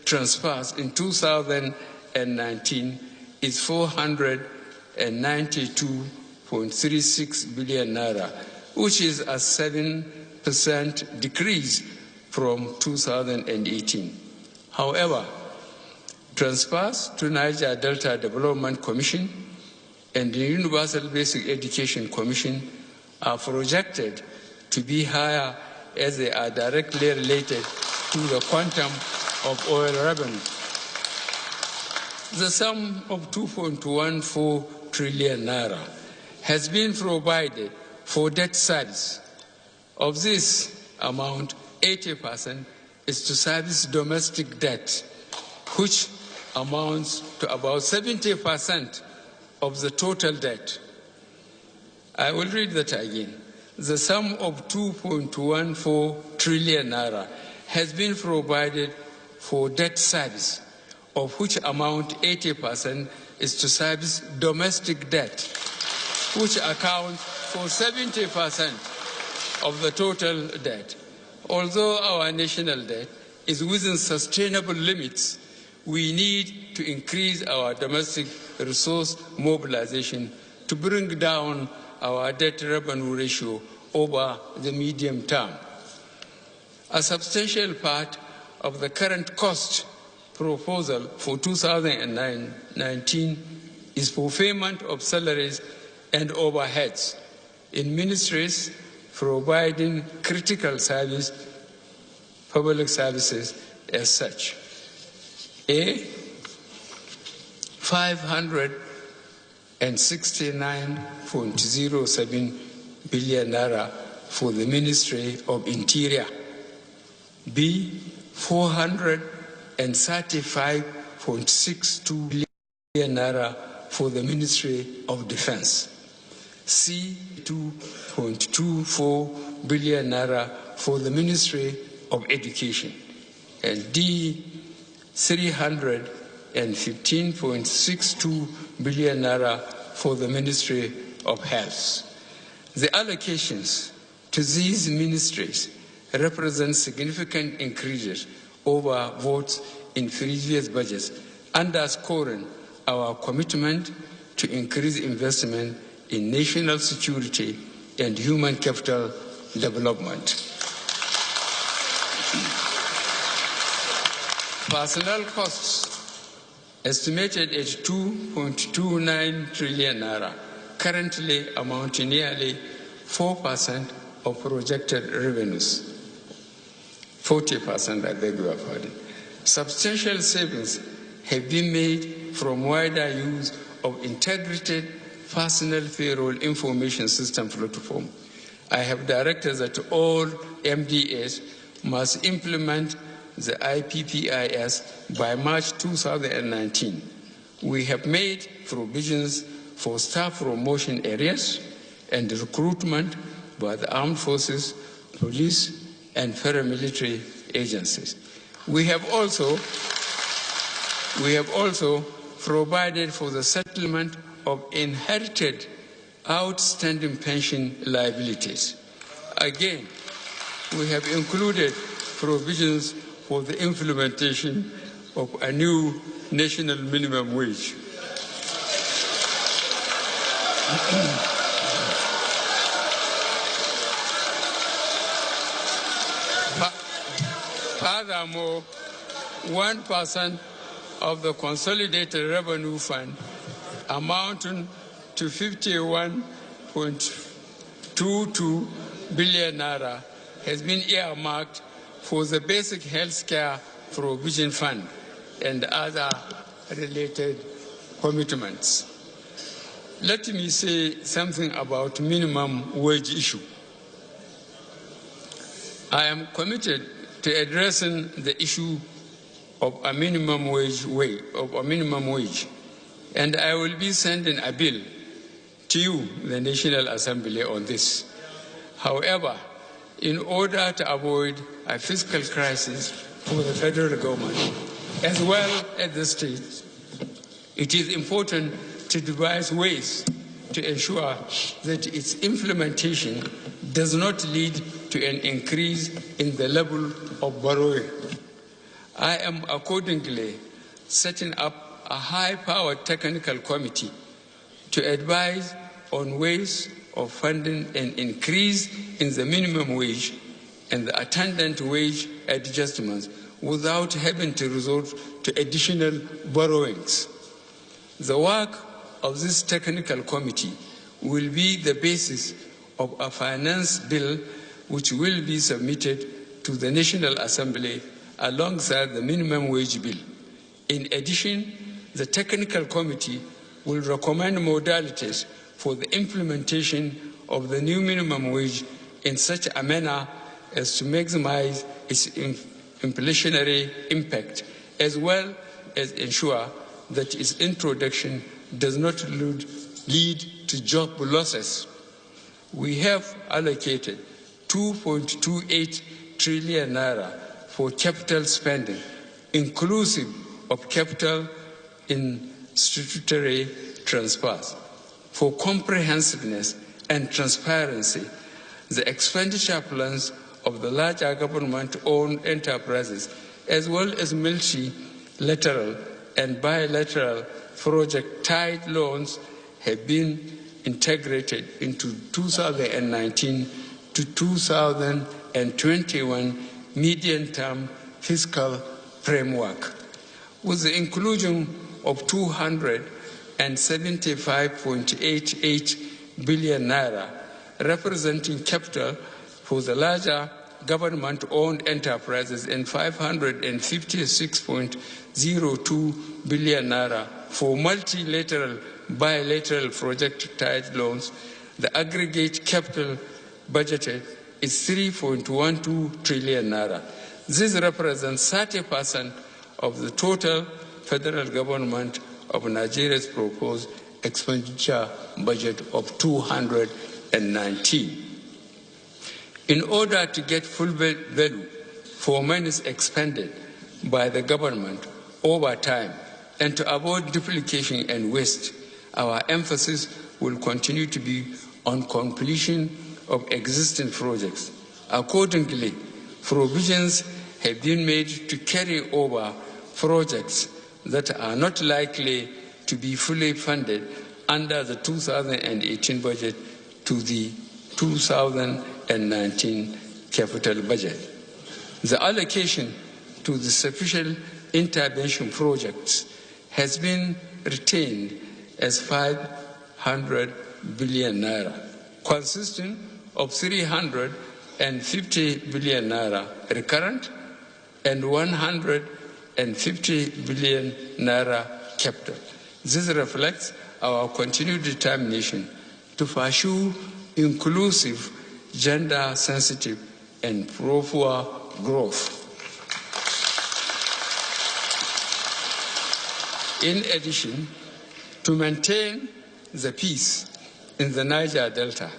transfers in 2019 is 492.36 billion naira, which is a 7% decrease from 2018. However, transfers to Niger Delta Development Commission and the Universal Basic Education Commission are projected to be higher as they are directly related to the quantum of oil revenue. The sum of 2.14 trillion naira has been provided for debt service. Of this amount, 80% is to service domestic debt, which amounts to about 70% of the total debt. I will read that again. The sum of 2.14 trillion naira has been provided for debt service, of which amount 80% is to service domestic debt, which accounts for 70% of the total debt. Although our national debt is within sustainable limits, we need to increase our domestic resource mobilization to bring down our debt-revenue ratio over the medium term. A substantial part of the current cost proposal for 2019 is for payment of salaries and overheads in ministries providing critical service, public services as such. A 569.07 billion naira for the Ministry of Interior. B 435.62 billion naira for the Ministry of Defense. C 2.24 billion naira for the Ministry of Education. And D 315.62 billion naira for the Ministry of Health. The allocations to these ministries represent significant increases over votes in previous budgets, underscoring our commitment to increase investment in national security and human capital development. Personnel costs estimated at 2.29 trillion naira, currently amount to nearly 4% of projected revenues. 40%, I beg your pardon. Substantial savings have been made from wider use of integrated personnel payroll information system platform. I have directed that all MDAs must implement the IPPIS by March 2019. We have made provisions for staff promotion areas and recruitment by the armed forces, police, and paramilitary agencies. We have also provided for the settlement of inherited outstanding pension liabilities. Again, we have included provisions for the implementation of a new national minimum wage. Furthermore, 1% of the consolidated revenue fund amounting to 51.22 billion naira has been earmarked for the basic health care provision fund and other related commitments. Let me say something about minimum wage issue. I am committed to addressing the issue of a minimum wage, and I will be sending a bill to you, the National Assembly, on this. However, in order to avoid a fiscal crisis for the federal government, as well as the states, it is important to devise ways to ensure that its implementation does not lead to an increase in the level of borrowing. I am accordingly setting up a high-powered technical committee to advise on ways of funding an increase in the minimum wage and the attendant wage adjustments without having to resort to additional borrowings. The work of this technical committee will be the basis of a finance bill which will be submitted to the National Assembly alongside the minimum wage bill. In addition, the technical committee will recommend modalities for the implementation of the new minimum wage in such a manner as to maximize its inflationary impact, as well as ensure that its introduction does not lead to job losses. We have allocated 2.28 trillion naira for capital spending, inclusive of capital in statutory transfers. For comprehensiveness and transparency, the expenditure plans of the larger government-owned enterprises, as well as multilateral and bilateral project-tied loans, have been integrated into 2019 to 2021 medium-term fiscal framework. With the inclusion of 275.88 billion naira, representing capital for the larger government-owned enterprises and 556.02 billion naira for multilateral, bilateral project-tied loans, the aggregate capital budgeted is 3.12 trillion naira. This represents 30% of the total federal government of Nigeria's proposed expenditure budget of 219. In order to get full value for monies expended by the government over time and to avoid duplication and waste, our emphasis will continue to be on completion of existing projects. Accordingly, provisions have been made to carry over projects that are not likely to be fully funded under the 2018 budget to the 2019 capital budget. The allocation to the special intervention projects has been retained as 500 billion naira, consisting of 350 billion naira recurrent and 150 billion naira capital. This reflects our continued determination to pursue inclusive, gender-sensitive, and proper growth. In addition, to maintain the peace in the Niger Delta,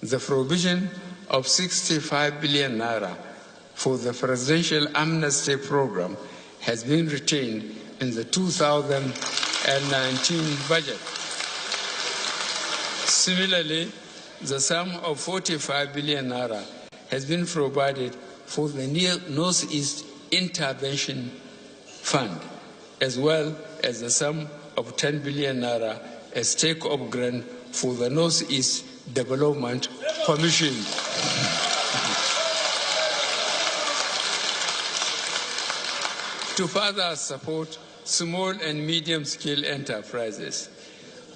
the provision of 65 billion naira for the Presidential Amnesty Program has been retained in the 2019 budget. Similarly, the sum of 45 billion naira has been provided for the Northeast Intervention Fund, as well as the sum of 10 billion naira as take-up grant for the Northeast Development Commission. To further support small and medium-scale enterprises,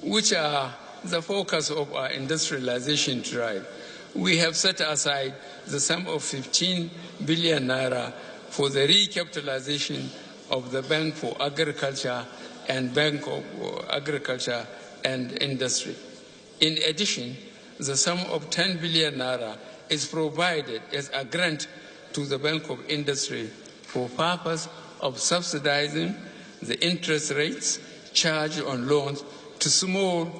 which are the focus of our industrialization drive, we have set aside the sum of 15 billion naira for the recapitalization of the Bank for Agriculture and Bank of Agriculture and Industry. In addition, the sum of 10 billion naira is provided as a grant to the Bank of Industry for purpose of subsidizing the interest rates charged on loans to small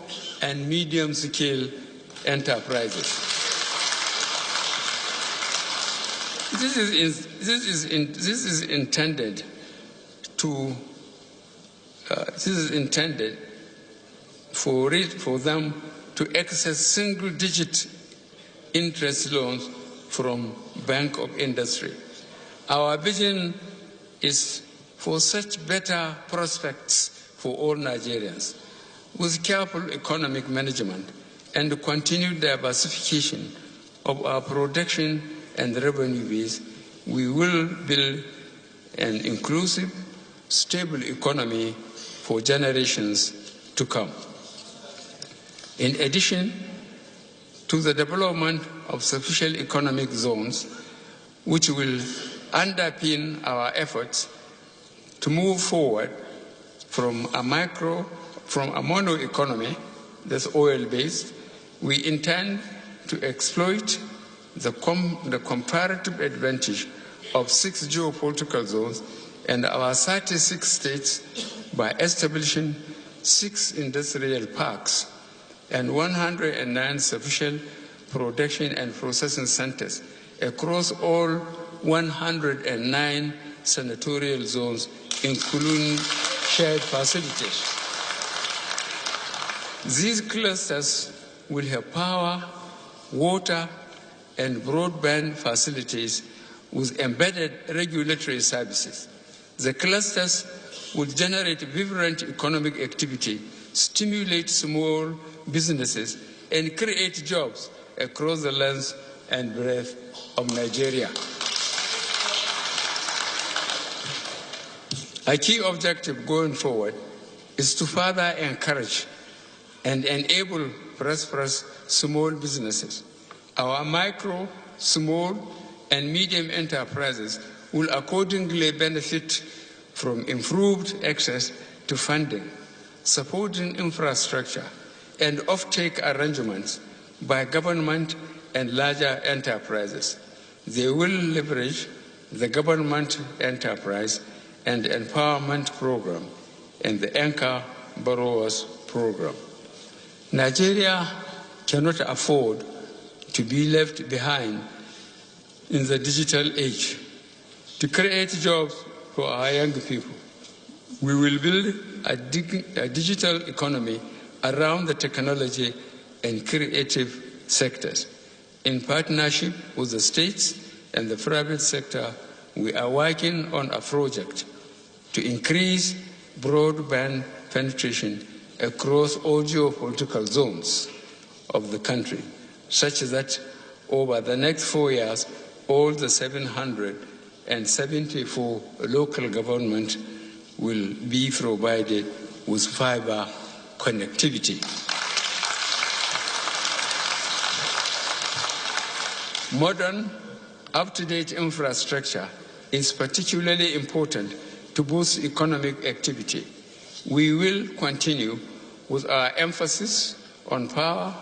and medium-scale enterprises. This is intended for them to access single-digit interest loans from Bank of Industry. Our vision is for such better prospects for all Nigerians. With careful economic management and continued diversification of our production and revenue base, we will build an inclusive, stable economy for generations to come. In addition to the development of sufficient economic zones, which will underpin our efforts to move forward from a mono economy that's oil-based, we intend to exploit the comparative advantage of 6 geopolitical zones and our 36 states by establishing 6 industrial parks and 109 sufficient production and processing centers across all 109 senatorial zones, including shared facilities. These clusters will have power, water, and broadband facilities with embedded regulatory services. The clusters will generate vibrant economic activity, stimulate small businesses, and create jobs across the length and breadth of Nigeria. A key objective going forward is to further encourage and enable prosperous small businesses. Our micro, small, and medium enterprises will accordingly benefit from improved access to funding, supporting infrastructure, and offtake arrangements by government and larger enterprises. They will leverage the government enterprise and empowerment program and the Anchor Borrowers program. Nigeria cannot afford to be left behind in the digital age. To create jobs for our young people, we will build a digital economy around the technology and creative sectors. In partnership with the states and the private sector, we are working on a project to increase broadband penetration across all geopolitical zones of the country, such that over the next 4 years, all the 774 local governments will be provided with fiber connectivity. Modern, up-to-date infrastructure is particularly important to boost economic activity. We will continue with our emphasis on power,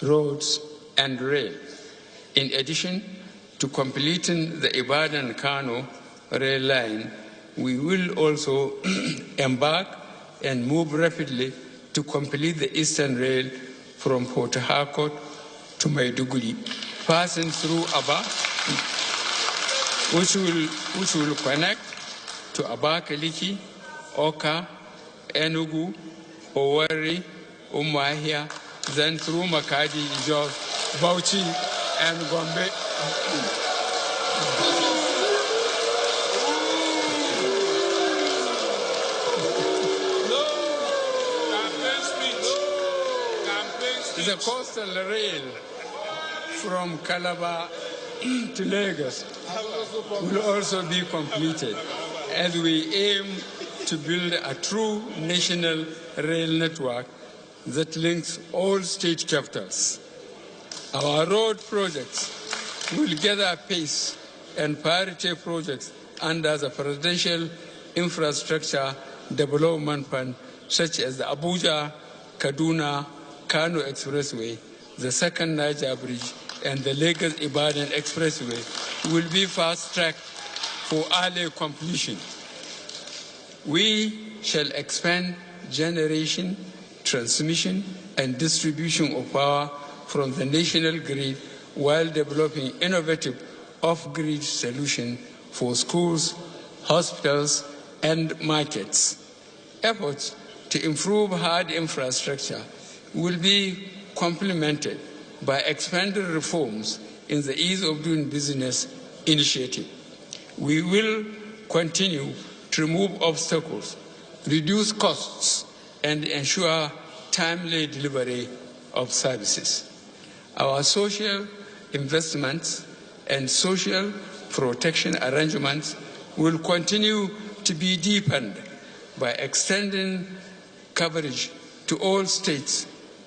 roads, and rail. In addition to completing the Ibadan-Kano rail line, we will also embark and move rapidly to complete the Eastern Rail from Port Harcourt to Maiduguri, passing through Aba, which will connect to Abakaliki, Oka, Enugu, Owerri, Umuahia, then through Makadi, Jos, Bauchi, and Gombe. The coastal rail from Calabar to Lagos will also be completed, as we aim to build a true national rail network that links all state capitals. Our road projects will gather pace and priority projects under the Presidential Infrastructure Development Fund, such as the Abuja-Kaduna-Kano Expressway, the second Niger Bridge, and the Lagos-Ibadan Expressway will be fast-tracked for early completion. We shall expand generation, transmission, and distribution of power from the national grid while developing innovative off-grid solutions for schools, hospitals, and markets. Efforts to improve hard infrastructure will be complemented by expanded reforms in the ease of doing business initiative. We will continue to remove obstacles, reduce costs, and ensure timely delivery of services. Our social investments and social protection arrangements will continue to be deepened by extending coverage to all states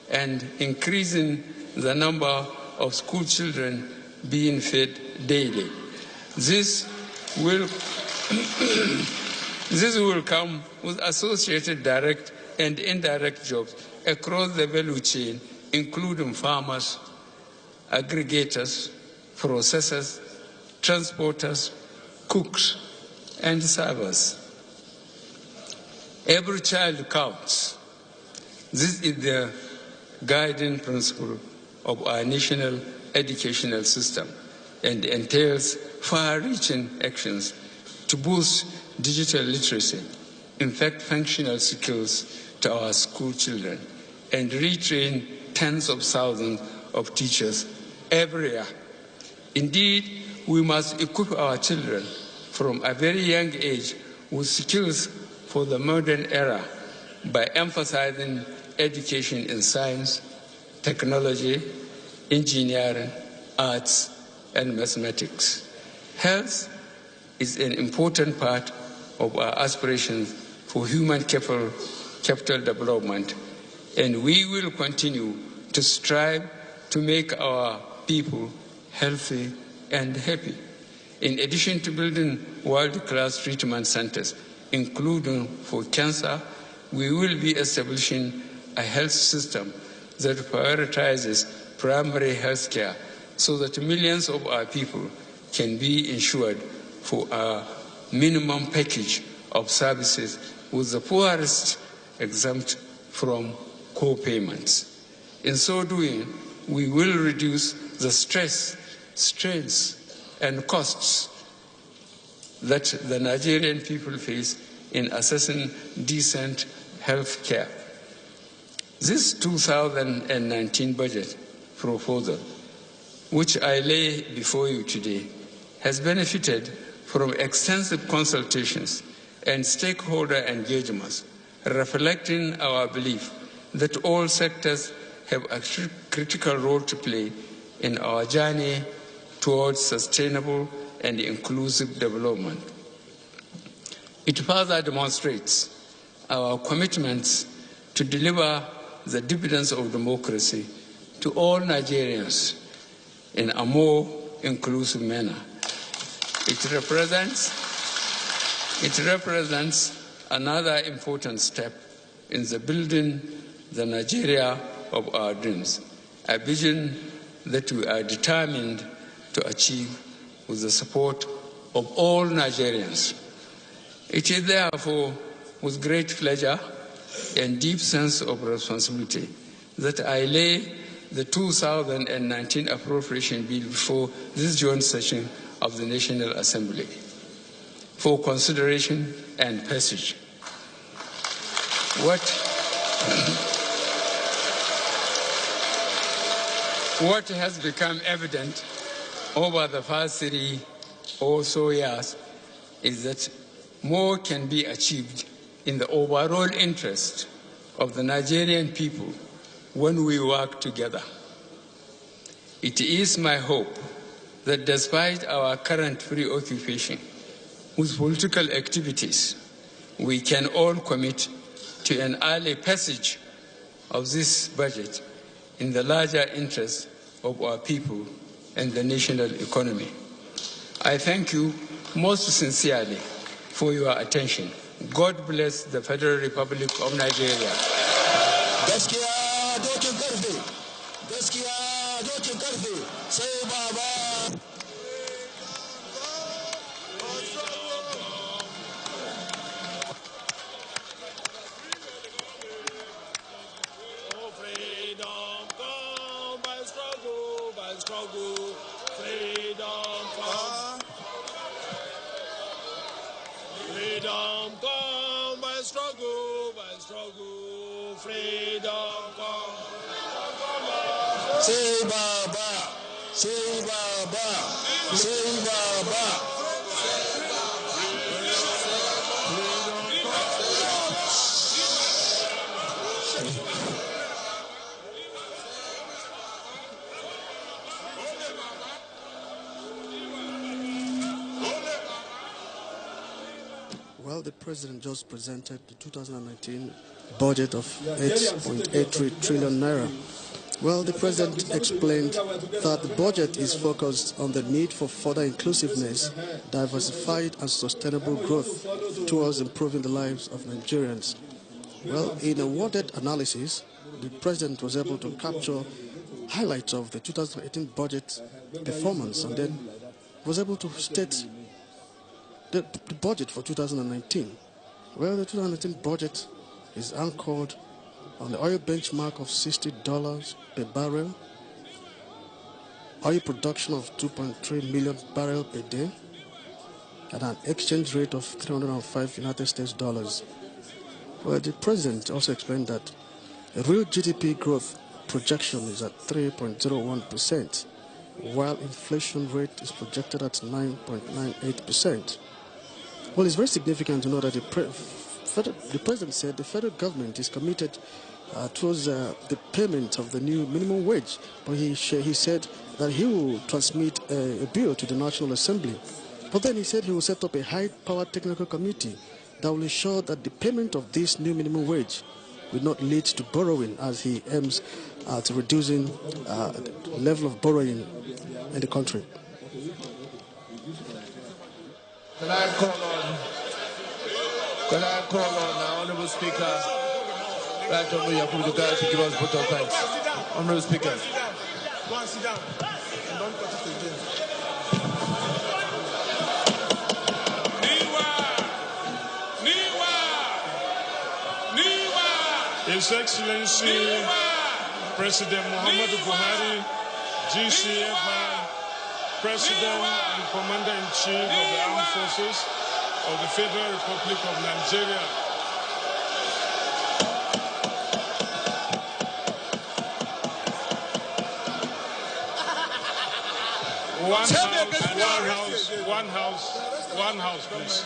and increasing the number of school children being fed daily. This will come with associated direct and indirect jobs across the value chain, including farmers, aggregators, processors, transporters, cooks, and servers. Every child counts. This is the guiding principle of our national educational system and entails far-reaching actions to boost digital literacy, infect functional skills to our school children, and retrain tens of thousands of teachers every year. Indeed, we must equip our children from a very young age with skills for the modern era by emphasizing education in science, technology, engineering, arts, and mathematics. Health is an important part of our aspirations for human capital development, and we will continue to strive to make our people healthy and happy. In addition to building world-class treatment centers, including for cancer, we will be establishing a health system that prioritizes primary health care so that millions of our people can be insured for a minimum package of services, with the poorest exempt from co-payments. In so doing, we will reduce the stress, strains, and costs that the Nigerian people face in accessing decent health care. This 2019 budget proposal, which I lay before you today, has benefited from extensive consultations and stakeholder engagements, reflecting our belief that all sectors have a critical role to play in our journey towards sustainable and inclusive development. It further demonstrates our commitments to deliver the dividends of democracy to all Nigerians in a more inclusive manner. It represents another important step in the building the Nigeria of our dreams, a vision that we are determined to achieve with the support of all Nigerians. It is therefore with great pleasure and deep sense of responsibility that I lay the 2019 appropriation bill before this joint session of the National Assembly for consideration and passage. What has become evident over the past 3 or so years is that more can be achieved in the overall interest of the Nigerian people when we work together. It is my hope that despite our current preoccupation with political activities, we can all commit to an early passage of this budget in the larger interest of our people and the national economy. I thank you most sincerely for your attention. God bless the Federal Republic of Nigeria. Gaskiya dokin karfe, sai baba. Freedom come by struggle, freedom come. Freedom come by struggle, freedom come. Say Baba, say Baba, say Baba. Well, the president just presented the 2019 budget of 8.83 trillion naira. Well, the president explained that the budget is focused on the need for further inclusiveness, diversified and sustainable growth towards improving the lives of Nigerians. Well, in a worded analysis, the president was able to capture highlights of the 2018 budget performance and then was able to state the budget for 2019. Well, the 2019 budget is anchored on the oil benchmark of $60 per barrel, oil production of 2.3 million barrels per day, and an exchange rate of 305 United States dollars. Well, the president also explained that the real GDP growth projection is at 3.01%, while inflation rate is projected at 9.98%. Well, it's very significant to know that the president said the federal government is committed towards the payment of the new minimum wage, but he said that he will transmit a bill to the National Assembly. But then he said he will set up a high-powered technical committee that will ensure that the payment of this new minimum wage will not lead to borrowing, as he aims at reducing the level of borrowing in the country. Can I call on the Honourable Speaker, Right Honourable Yakubu Dogara, to give us vote of thanks. Honourable Speaker. Go and sit down. And don't touch it again. His Excellency President Muhammadu Buhari, GCFR, President and Commander-in-Chief of the Armed Forces of the Federal Republic of Nigeria. One house, please.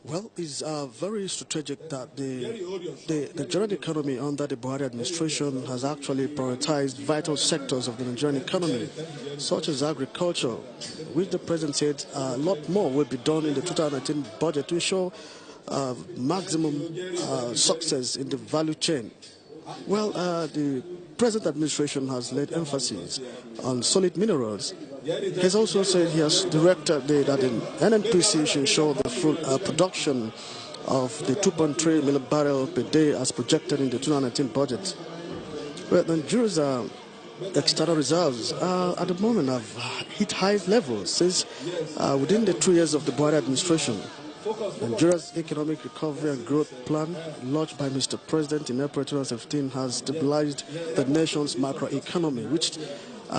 Well, it's very strategic that the Nigerian economy under the Buhari administration has actually prioritized vital sectors of the Nigerian economy, such as agriculture, which the president said a lot more will be done in the 2019 budget to ensure maximum success in the value chain. Well, the present administration has laid emphasis on solid minerals. He has also said he has directed that the NNPC should ensure the full production of the 2.3 million barrels per day as projected in the 2019 budget. Well, Nigeria's external reserves at the moment have hit high levels since within the 2 years of the Buhari administration. Nigeria's economic recovery and growth plan, launched by Mr. President in April 2015, has stabilized the nation's macroeconomy, which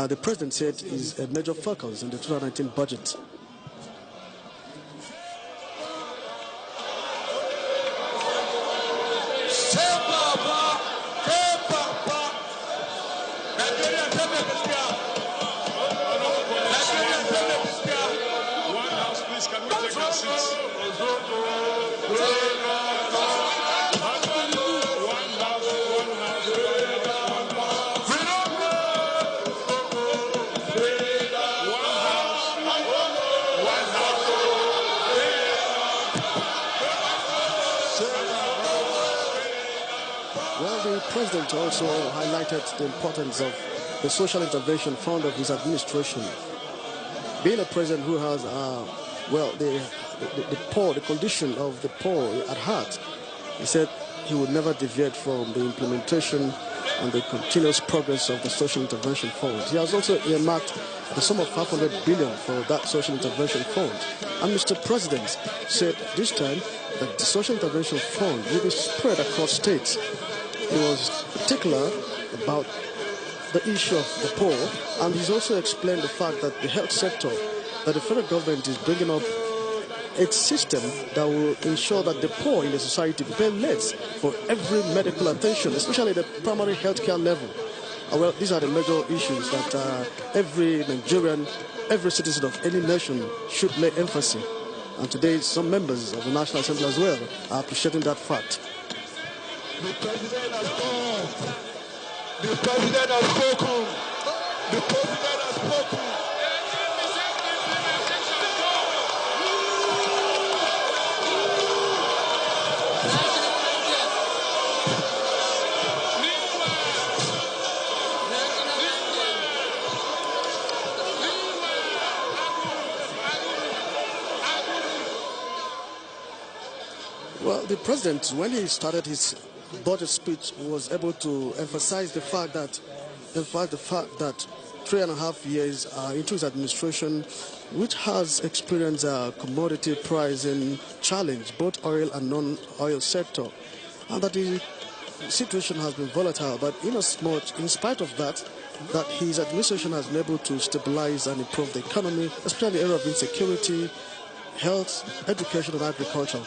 the president said is a major focus in the 2019 budget. The president also highlighted the importance of the social intervention fund of his administration. Being a president who has, the poor, the condition of the poor at heart, he said he would never deviate from the implementation and the continuous progress of the social intervention fund. He has also earmarked the sum of 500 billion for that social intervention fund. And Mr. President said this time that the social intervention fund will be spread across states. He was particular about the issue of the poor, and he's also explained the fact that the health sector, that the federal government is bringing up a system that will ensure that the poor in the society pay less for every medical attention, especially the primary healthcare level. Well, these are the major issues that every Nigerian, every citizen of any nation should lay emphasis. And today, some members of the National Assembly as well are appreciating that fact. The president has gone. The president has spoken. The president has spoken. Well, the president, when he started his budget speech, was able to emphasize the fact that, 3.5 years into his administration, which has experienced a commodity pricing challenge, both oil and non-oil sector, and that the situation has been volatile. But in spite of that his administration has been able to stabilize and improve the economy, especially in the area of insecurity, health, education, and agriculture.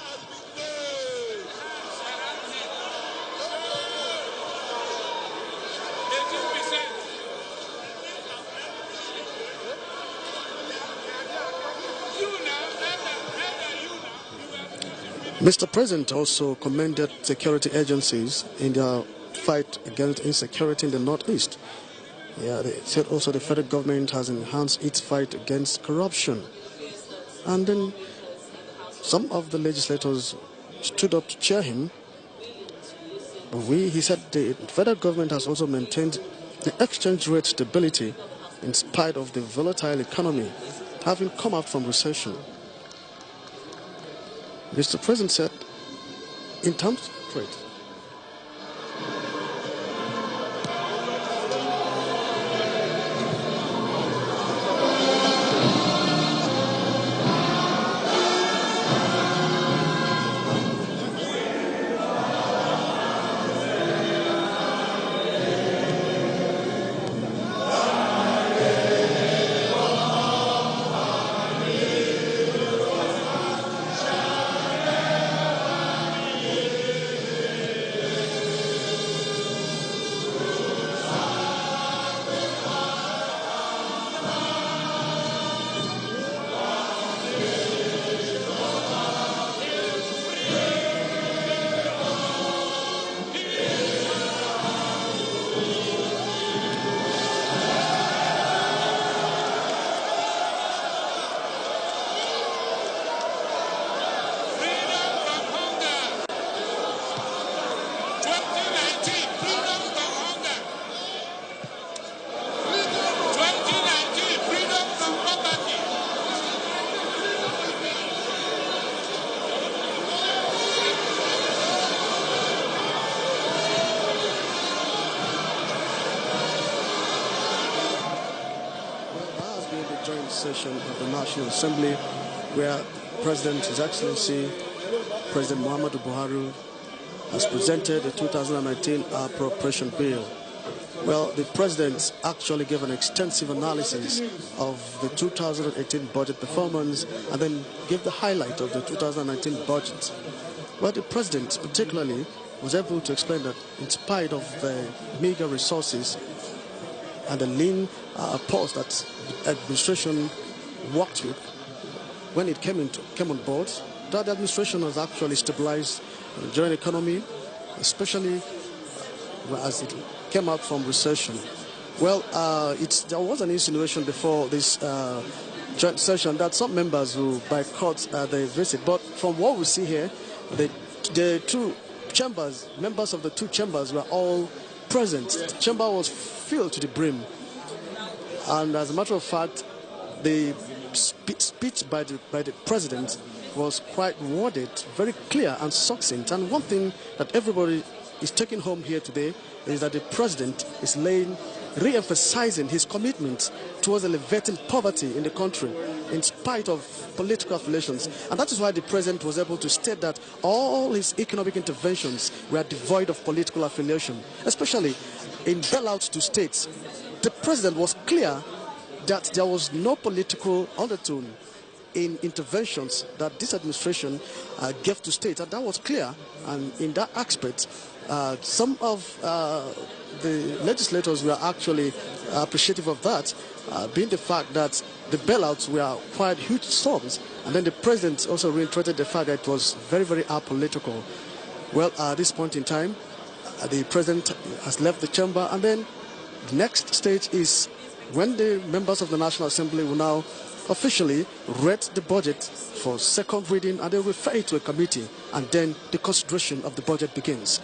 Mr. President also commended security agencies in their fight against insecurity in the Northeast. Yeah, they said also the federal government has enhanced its fight against corruption. And then some of the legislators stood up to cheer him. But he said the federal government has also maintained the exchange rate stability in spite of the volatile economy, having come out from recession. Mr. President said, in terms of trade, session of the National Assembly, where President, His Excellency, President Muhammadu Buhari, has presented the 2019 appropriation bill. Well, the President actually gave an extensive analysis of the 2018 budget performance and then gave the highlight of the 2019 budget. Well, the President particularly was able to explain that in spite of the meager resources and the lean pulse that the administration worked with when it came on board, that the administration has actually stabilized the Nigerian economy, especially as it came out from recession. Well, there was an insinuation before this joint session that some members will boycott the visit, but from what we see here, the two chambers, members of the two chambers were all present. The chamber was filled to the brim. And as a matter of fact, the speech by the President was quite worded, very clear and succinct. And one thing that everybody is taking home here today is that the President is re-emphasizing his commitment towards elevating poverty in the country in spite of political affiliations. And that is why the President was able to state that all his economic interventions were devoid of political affiliation, especially in bailouts to states. The President was clear that there was no political undertone in interventions that this administration gave to state, and that was clear. And in that aspect, some of the legislators were actually appreciative of that, being the fact that the bailouts were quite huge sums, and then the president also reiterated the fact that it was very, very apolitical. Well, at this point in time, the president has left the chamber, and then the next stage is when the members of the National Assembly will now officially read the budget for second reading, and they refer it to a committee, and then the consideration of the budget begins.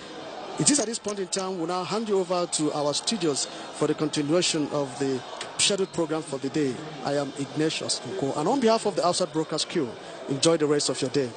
It is at this point in time we'll now hand you over to our studios for the continuation of the scheduled program for the day. I am Ignatius Nko, and on behalf of the outside broadcast crew, enjoy the rest of your day.